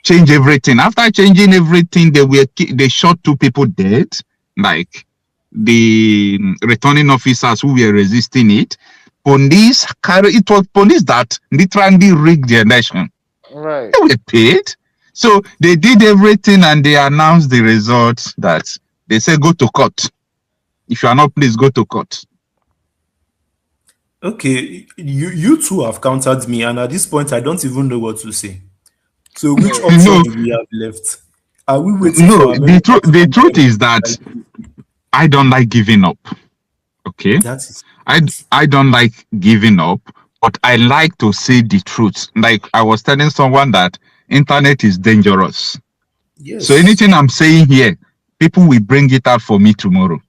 change everything. After changing everything, they shot 2 people dead, like the returning officers who were resisting it. It was police that literally rigged the election. Right. They were paid. So they did everything and they announced the results that they said go to court. If you are not pleased, go to court. Okay, you two have countered me, and at this point, I don't even know what to say. So, which option do we have left? Are we waiting for America? The truth is that I don't like giving up. Okay, I don't like giving up, but I like to say the truth. Like I was telling someone that internet is dangerous. Yes. So anything I'm saying here, people will bring it out for me tomorrow.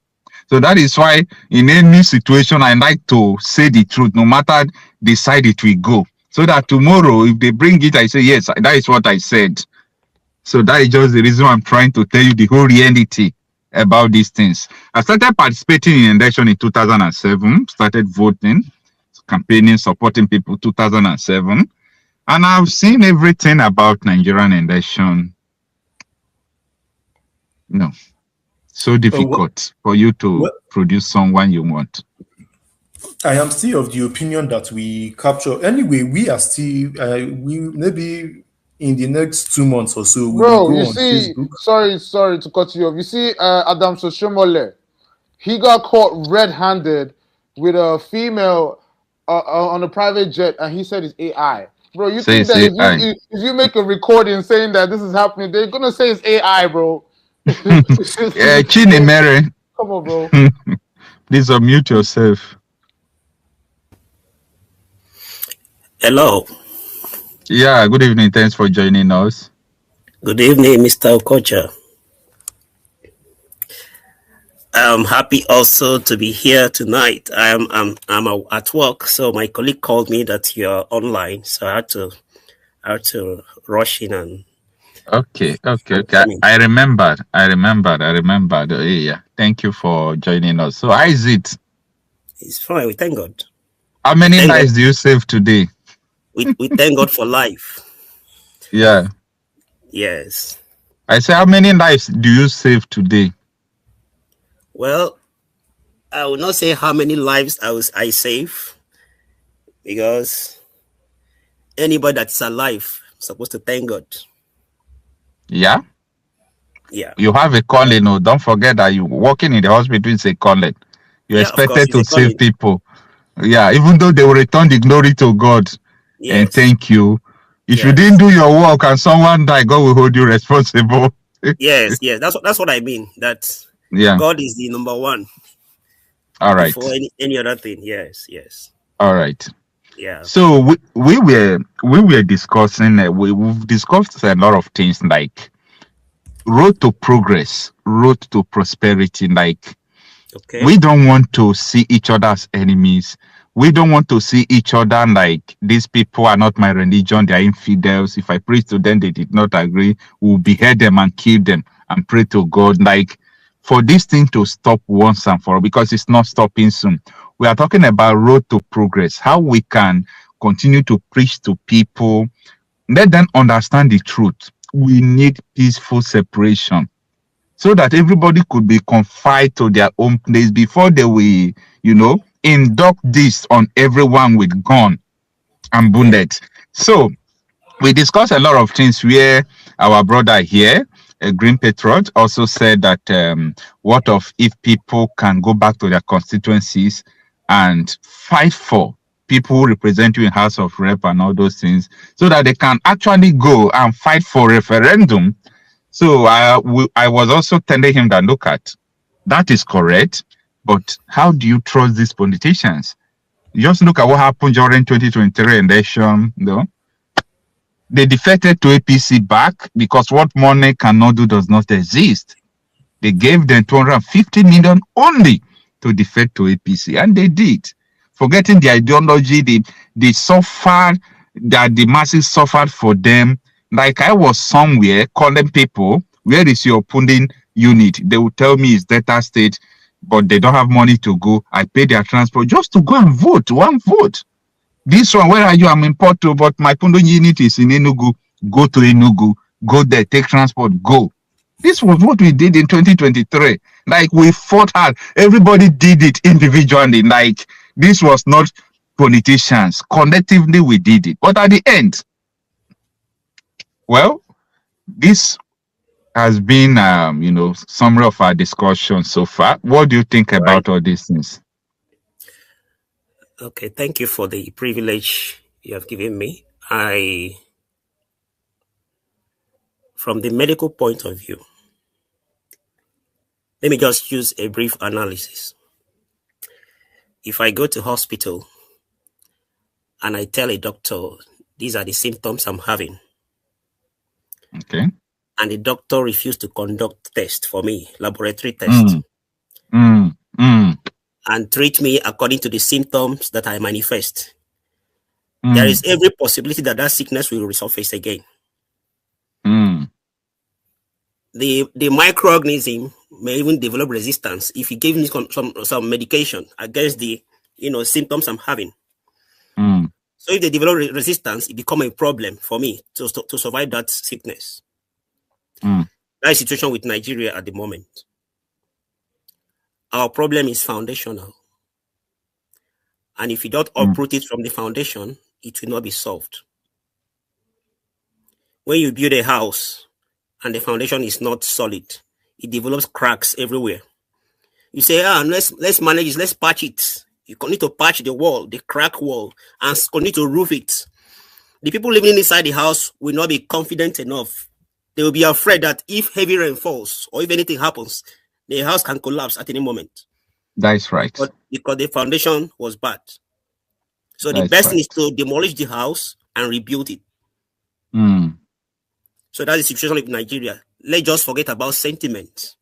So that is why in any situation, I like to say the truth, no matter the side it will go. So that tomorrow, if they bring it, I say, yes, that is what I said. So that is just the reason I'm trying to tell you the whole reality about these things. I started participating in election in 2007, started voting, campaigning, supporting people 2007. And I've seen everything about Nigerian election. No. So difficult for you to produce someone you want. I am still of the opinion that we capture. Anyway, we are still, we maybe in the next 2 months or so, we will go on Facebook. Sorry to cut you off. You see, Adam Soshomole, he got caught red-handed with a female on a private jet, and he said it's AI. Bro, you think that if you make a recording saying that this is happening, they're gonna say it's AI, bro. Chine Mary. Come on, bro. Please unmute yourself. Hello. Yeah, good evening. Thanks for joining us. Good evening, Mr. Okocha. I'm happy also to be here tonight. I'm at work, so my colleague called me that you're online, so I had to rush in and. Okay. I remembered. Yeah. Thank you for joining us. So how is it? It's fine. We thank God. How many lives do you save today? We thank God for life. Yeah. Yes. I say, how many lives do you save today? Well, I will not say how many lives I save, because anybody that's alive is supposed to thank God. Yeah? Yeah. You have a calling. No, don't forget that you working in the hospital is a calling. You're expected to save people. Yeah, even though they will return the glory to God. Yes. And thank you. If you didn't do your work and someone died, God will hold you responsible. Yes. That's what I mean. That God is the number one. All right. Before any other thing. Yes. All right. Yeah. So we were discussing. We've discussed a lot of things like road to progress, road to prosperity. Like we don't want to see each other as enemies. We don't want to see each other like these people are not my religion, they are infidels. If I preach to them, they did not agree, we'll behead them and kill them and pray to God. Like for this thing to stop once and for all, because it's not stopping soon. We are talking about road to progress, how we can continue to preach to people, let them understand the truth. We need peaceful separation so that everybody could be confined to their own place before they will, induct this on everyone with gun and bullet. So we discussed a lot of things where our brother here, a Green Patriot, also said that what if people can go back to their constituencies and fight for people who represent you in House of Rep and all those things, so that they can actually go and fight for referendum. So I was also telling him that, look at, that is correct, but how do you trust these politicians? Just look at what happened during 2023 election. They defected to APC back because what money cannot do does not exist. They gave them 250 million only to defect to APC, and they did. Forgetting the ideology, they suffered, that the masses suffered for them. Like I was somewhere calling people, where is your polling unit? They will tell me it's Delta State, but they don't have money to go. I pay their transport just to go and vote, one vote. This one, where are you? I'm in Porto, but my Pundo unit is in Enugu. Go to Enugu. Go there. Take transport. Go. This was what we did in 2023. Like, we fought hard. Everybody did it individually. Like, this was not politicians. Collectively, we did it. But at the end, well, this has been, summary of our discussion so far. What do you think about all these things? Okay, thank you for the privilege you have given me. From the medical point of view, let me just use a brief analysis. If I go to hospital and I tell a doctor, these are the symptoms I'm having. Okay. And the doctor refused to conduct test for me, laboratory test. And treat me according to the symptoms that I manifest. There is every possibility that that sickness will resurface again. The microorganism may even develop resistance if you give me some medication against the symptoms I'm having. So if they develop resistance, it becomes a problem for me to survive that sickness. That is the situation with Nigeria at the moment. Our problem is foundational. And if you don't uproot it from the foundation, it will not be solved. When you build a house and the foundation is not solid, it develops cracks everywhere. You say, let's manage it, let's patch it. You need to patch the wall, the crack wall, and need to roof it. The people living inside the house will not be confident enough. They will be afraid that if heavy rain falls or if anything happens, the house can collapse at any moment. That is right. But because the foundation was bad. So the best thing is to demolish the house and rebuild it. So that's the situation of Nigeria. Let's just forget about sentiment.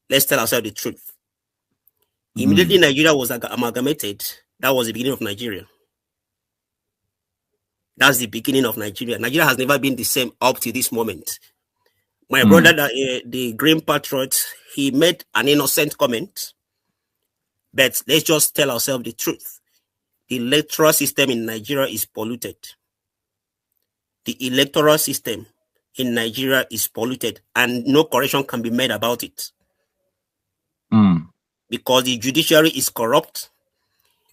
Let's tell ourselves the truth. Immediately Nigeria was amalgamated. That was the beginning of Nigeria. That's the beginning of Nigeria. Nigeria has never been the same up to this moment. My brother, the Green Patriot, he made an innocent comment. But let's just tell ourselves the truth. The electoral system in Nigeria is polluted. The electoral system in Nigeria is polluted, and no correction can be made about it. Because the judiciary is corrupt,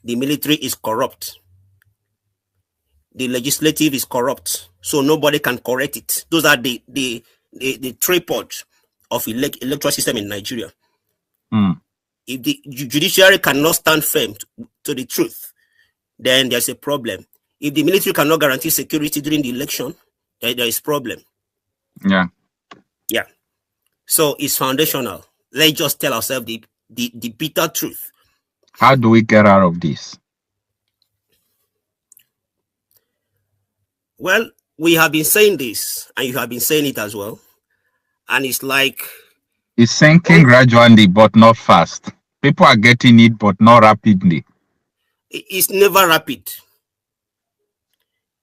the military is corrupt, the legislative is corrupt, so nobody can correct it. Those are the tripod of electoral system in Nigeria. If the judiciary cannot stand firm to the truth, then there's a problem. If the military cannot guarantee security during the election, there is a problem. Yeah. So it's foundational. Let's just tell ourselves the bitter truth. How do we get out of this? Well, we have been saying this, and you have been saying it as well. And it's like... It's sinking gradually, but not fast. People are getting it, but not rapidly. It's never rapid.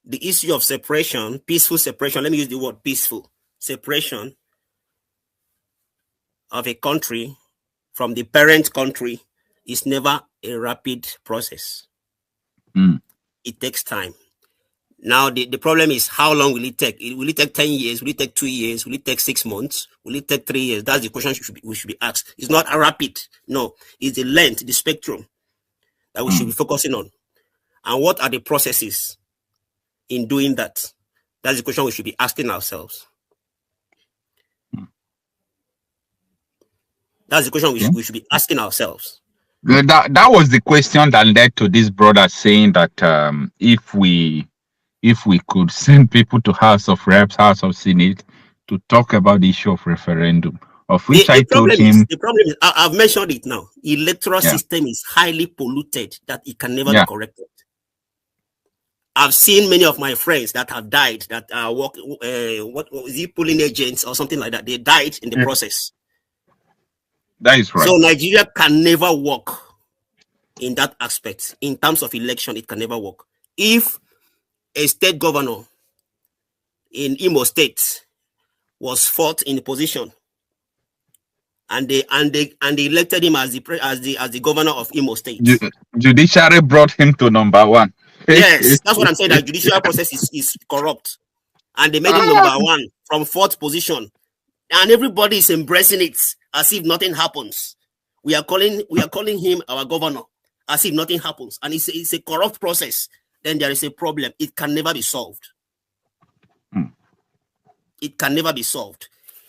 The issue of separation, peaceful separation, let me use the word peaceful, separation of a country from the parent country is never a rapid process. It takes time. Now, the problem is, how long will it take? Will it take 10 years? Will it take 2 years? Will it take 6 months? Will it take 3 years? That's the question we should be asked. It's not a rapid. No, it's the length, the spectrum that we should be focusing on. And what are the processes in doing that? That's the question we should be asking ourselves. That's the question we should be asking ourselves. That was the question that led to this brother saying that if we could send people to House of Reps, House of Senate to talk about the issue of referendum, of which I told him... The problem is, I've mentioned it now, electoral system is highly polluted, that it can never be corrected. I've seen many of my friends that have died, that are what was it, polling agents or something like that. They died in the process. That is right. So Nigeria can never work in that aspect. In terms of election, it can never work. If a state governor in Imo State was fought in a position, and they elected him as the governor of Imo State. Judiciary brought him to number 1. Yes, that's what I'm saying. That judicial process is corrupt, and they made him number one from 4th position, and everybody is embracing it as if nothing happens. We are calling him our governor as if nothing happens, and it's a corrupt process. Then there is a problem. It can never be solved. It can never be solved.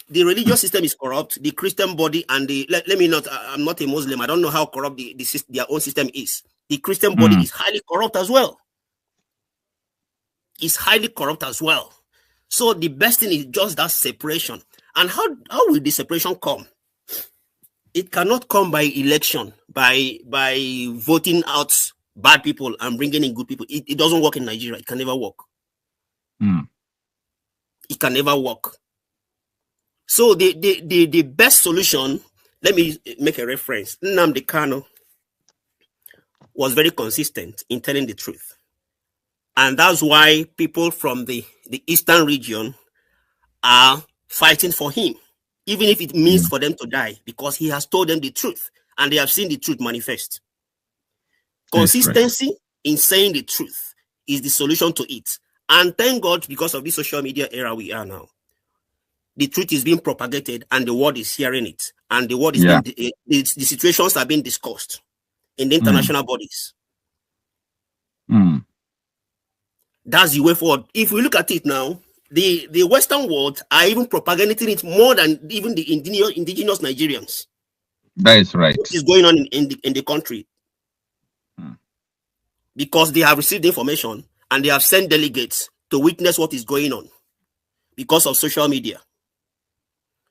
The religious system is corrupt. The Christian body and the let me not. I'm not a Muslim. I don't know how corrupt their own system is. The Christian body is highly corrupt as well. Is highly corrupt as well. So the best thing is just that separation. And how will the separation come? It cannot come by election, by voting out bad people and bringing in good people. It doesn't work in Nigeria. It can never work. It can never work. So the best solution, let me make a reference. Nnamdi Kanu was very consistent in telling the truth. And that's why people from the eastern region are fighting for him, even if it means for them to die, because he has told them the truth and they have seen the truth manifest. Consistency in saying the truth is the solution to it. And thank God, because of this social media era we are now, the truth is being propagated and the world is hearing it. And the world is the situations are being discussed in the international bodies. That's the way forward. If we look at it now, the Western world are even propagating it more than even the indigenous Nigerians. That is right. What is going on in the country? Because they have received information and they have sent delegates to witness what is going on because of social media.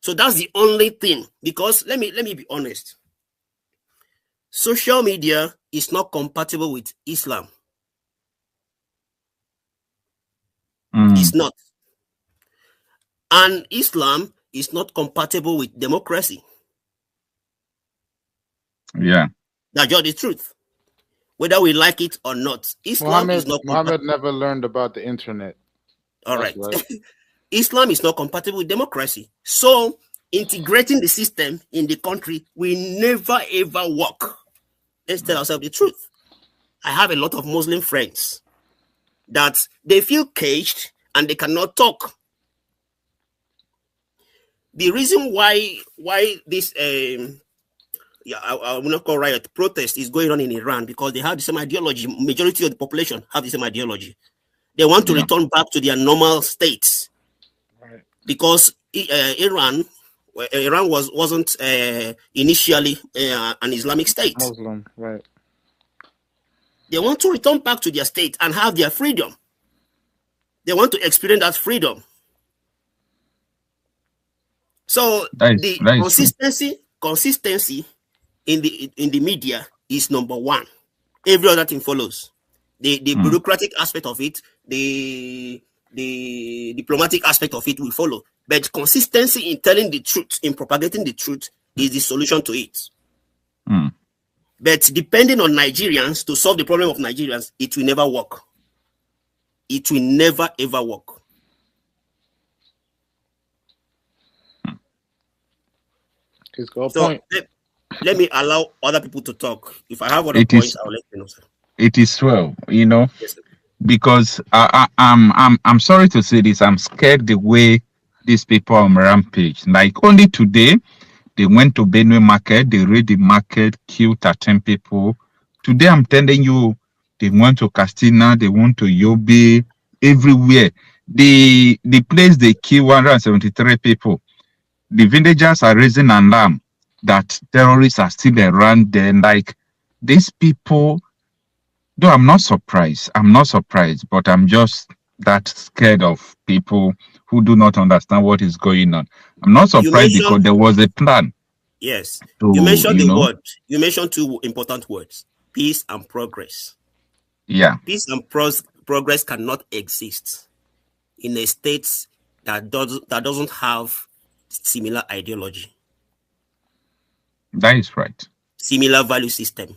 So that's the only thing. Because let me be honest. Social media is not compatible with Islam. It's not. And Islam is not compatible with democracy. Yeah. That's just the truth. Whether we like it or not, Islam is not. Muhammad never learned about the internet. All right. Islam is not compatible with democracy. So integrating the system in the country will never ever work. Let's tell ourselves the truth. I have a lot of Muslim friends that they feel caged and they cannot talk. The reason why this I will not call riot, protest is going on in Iran, because they have the same ideology. Majority of the population have the same ideology. They want to return back to their normal states, because Iran wasn't initially an Islamic state. Muslim, right? They want to return back to their state and have their freedom. They want to experience that freedom. So the consistency in the media is number one. Every other thing follows. The bureaucratic aspect of it, the diplomatic aspect of it will follow. But consistency in telling the truth, in propagating the truth, is the solution to it. But depending on Nigerians to solve the problem of Nigerians, it will never work. It will never ever work. So let me allow other people to talk. If I have other points, I'll let you know, sir. It is well, yes, because I'm sorry to say this. I'm scared the way these people are on rampage. Like only today, they went to Benue market, they raid the market, killed 13 people. Today, I'm telling you, they went to Castina, they went to Yobe, everywhere. The place they killed 173 people. The villagers are raising an alarm that terrorists are still around there. Like these people, though I'm not surprised, but I'm just that scared of people who do not understand what is going on. I'm not surprised because there was a plan. Yes. You mentioned the word. You mentioned two important words: peace and progress. Yeah. Peace and progress cannot exist in a state that doesn't have similar ideology. That is right. Similar value system.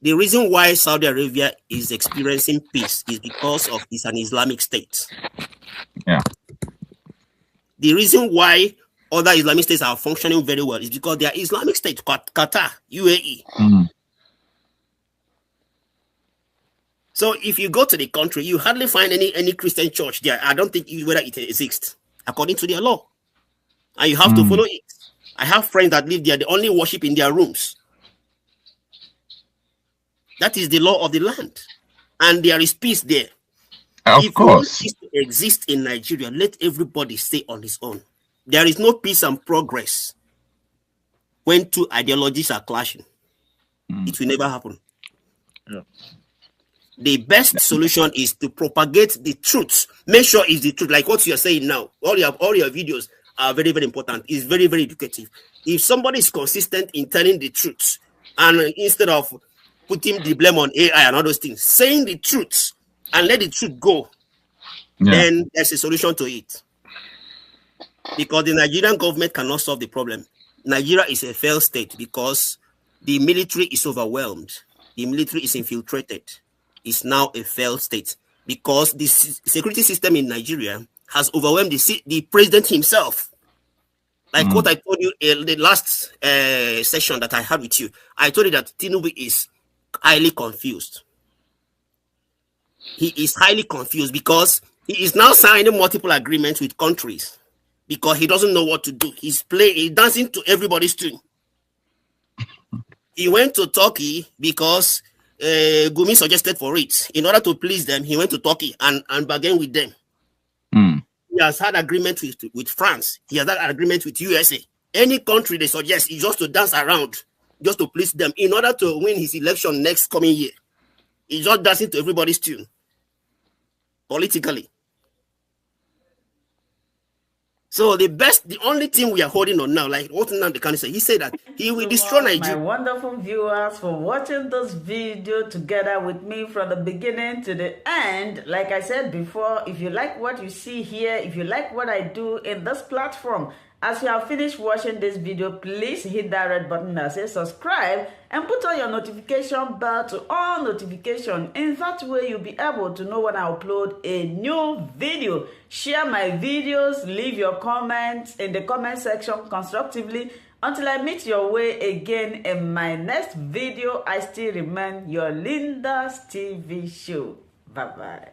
The reason why Saudi Arabia is experiencing peace is because of it's an Islamic state. Yeah. The reason why other Islamic states are functioning very well is because they are Islamic states, Qatar, UAE. So if you go to the country, you hardly find any Christian church there. I don't think whether it exists according to their law, and you have to follow it. I have friends that live there; they only worship in their rooms. That is the law of the land, and there is peace there. If you want peace to exist in Nigeria, let everybody stay on his own. There is no peace and progress when two ideologies are clashing. It will never happen. Yeah. The best solution is to propagate the truth. Make sure it's the truth, like what you're saying now. All your videos are very, very important. It's very, very educative. If somebody is consistent in telling the truth, and instead of putting the blame on AI and all those things, saying the truth and let the truth go, then there's a solution to it. Because the Nigerian government cannot solve the problem. Nigeria is a failed state because the military is overwhelmed. The military is infiltrated. It's now a failed state because the security system in Nigeria has overwhelmed the president himself. Like what I told you in the last session that I had with you, I told you that Tinubu is highly confused. He is highly confused because he is now signing multiple agreements with countries because he doesn't know what to do. He's dancing to everybody's tune. He went to Turkey because Gumi suggested for it. In order to please them, he went to Turkey and bargained with them. He has had agreement with France. He has had agreement with USA. Any country they suggest is just to dance around, just to please them in order to win his election next coming year. He's just dancing to everybody's tune politically. So the only thing we are holding on now, like what Nnamdi Kanu said, he said that he will destroy Nigeria. My wonderful viewers, for watching this video together with me from the beginning to the end. Like I said before, if you like what you see here, if you like what I do in this platform, as you have finished watching this video, please hit that red button that says subscribe and put on your notification bell to all notification. In that way, you'll be able to know when I upload a new video. Share my videos, leave your comments in the comment section constructively. Until I meet your way again in my next video, I still remain your Linda's TV show. Bye-bye.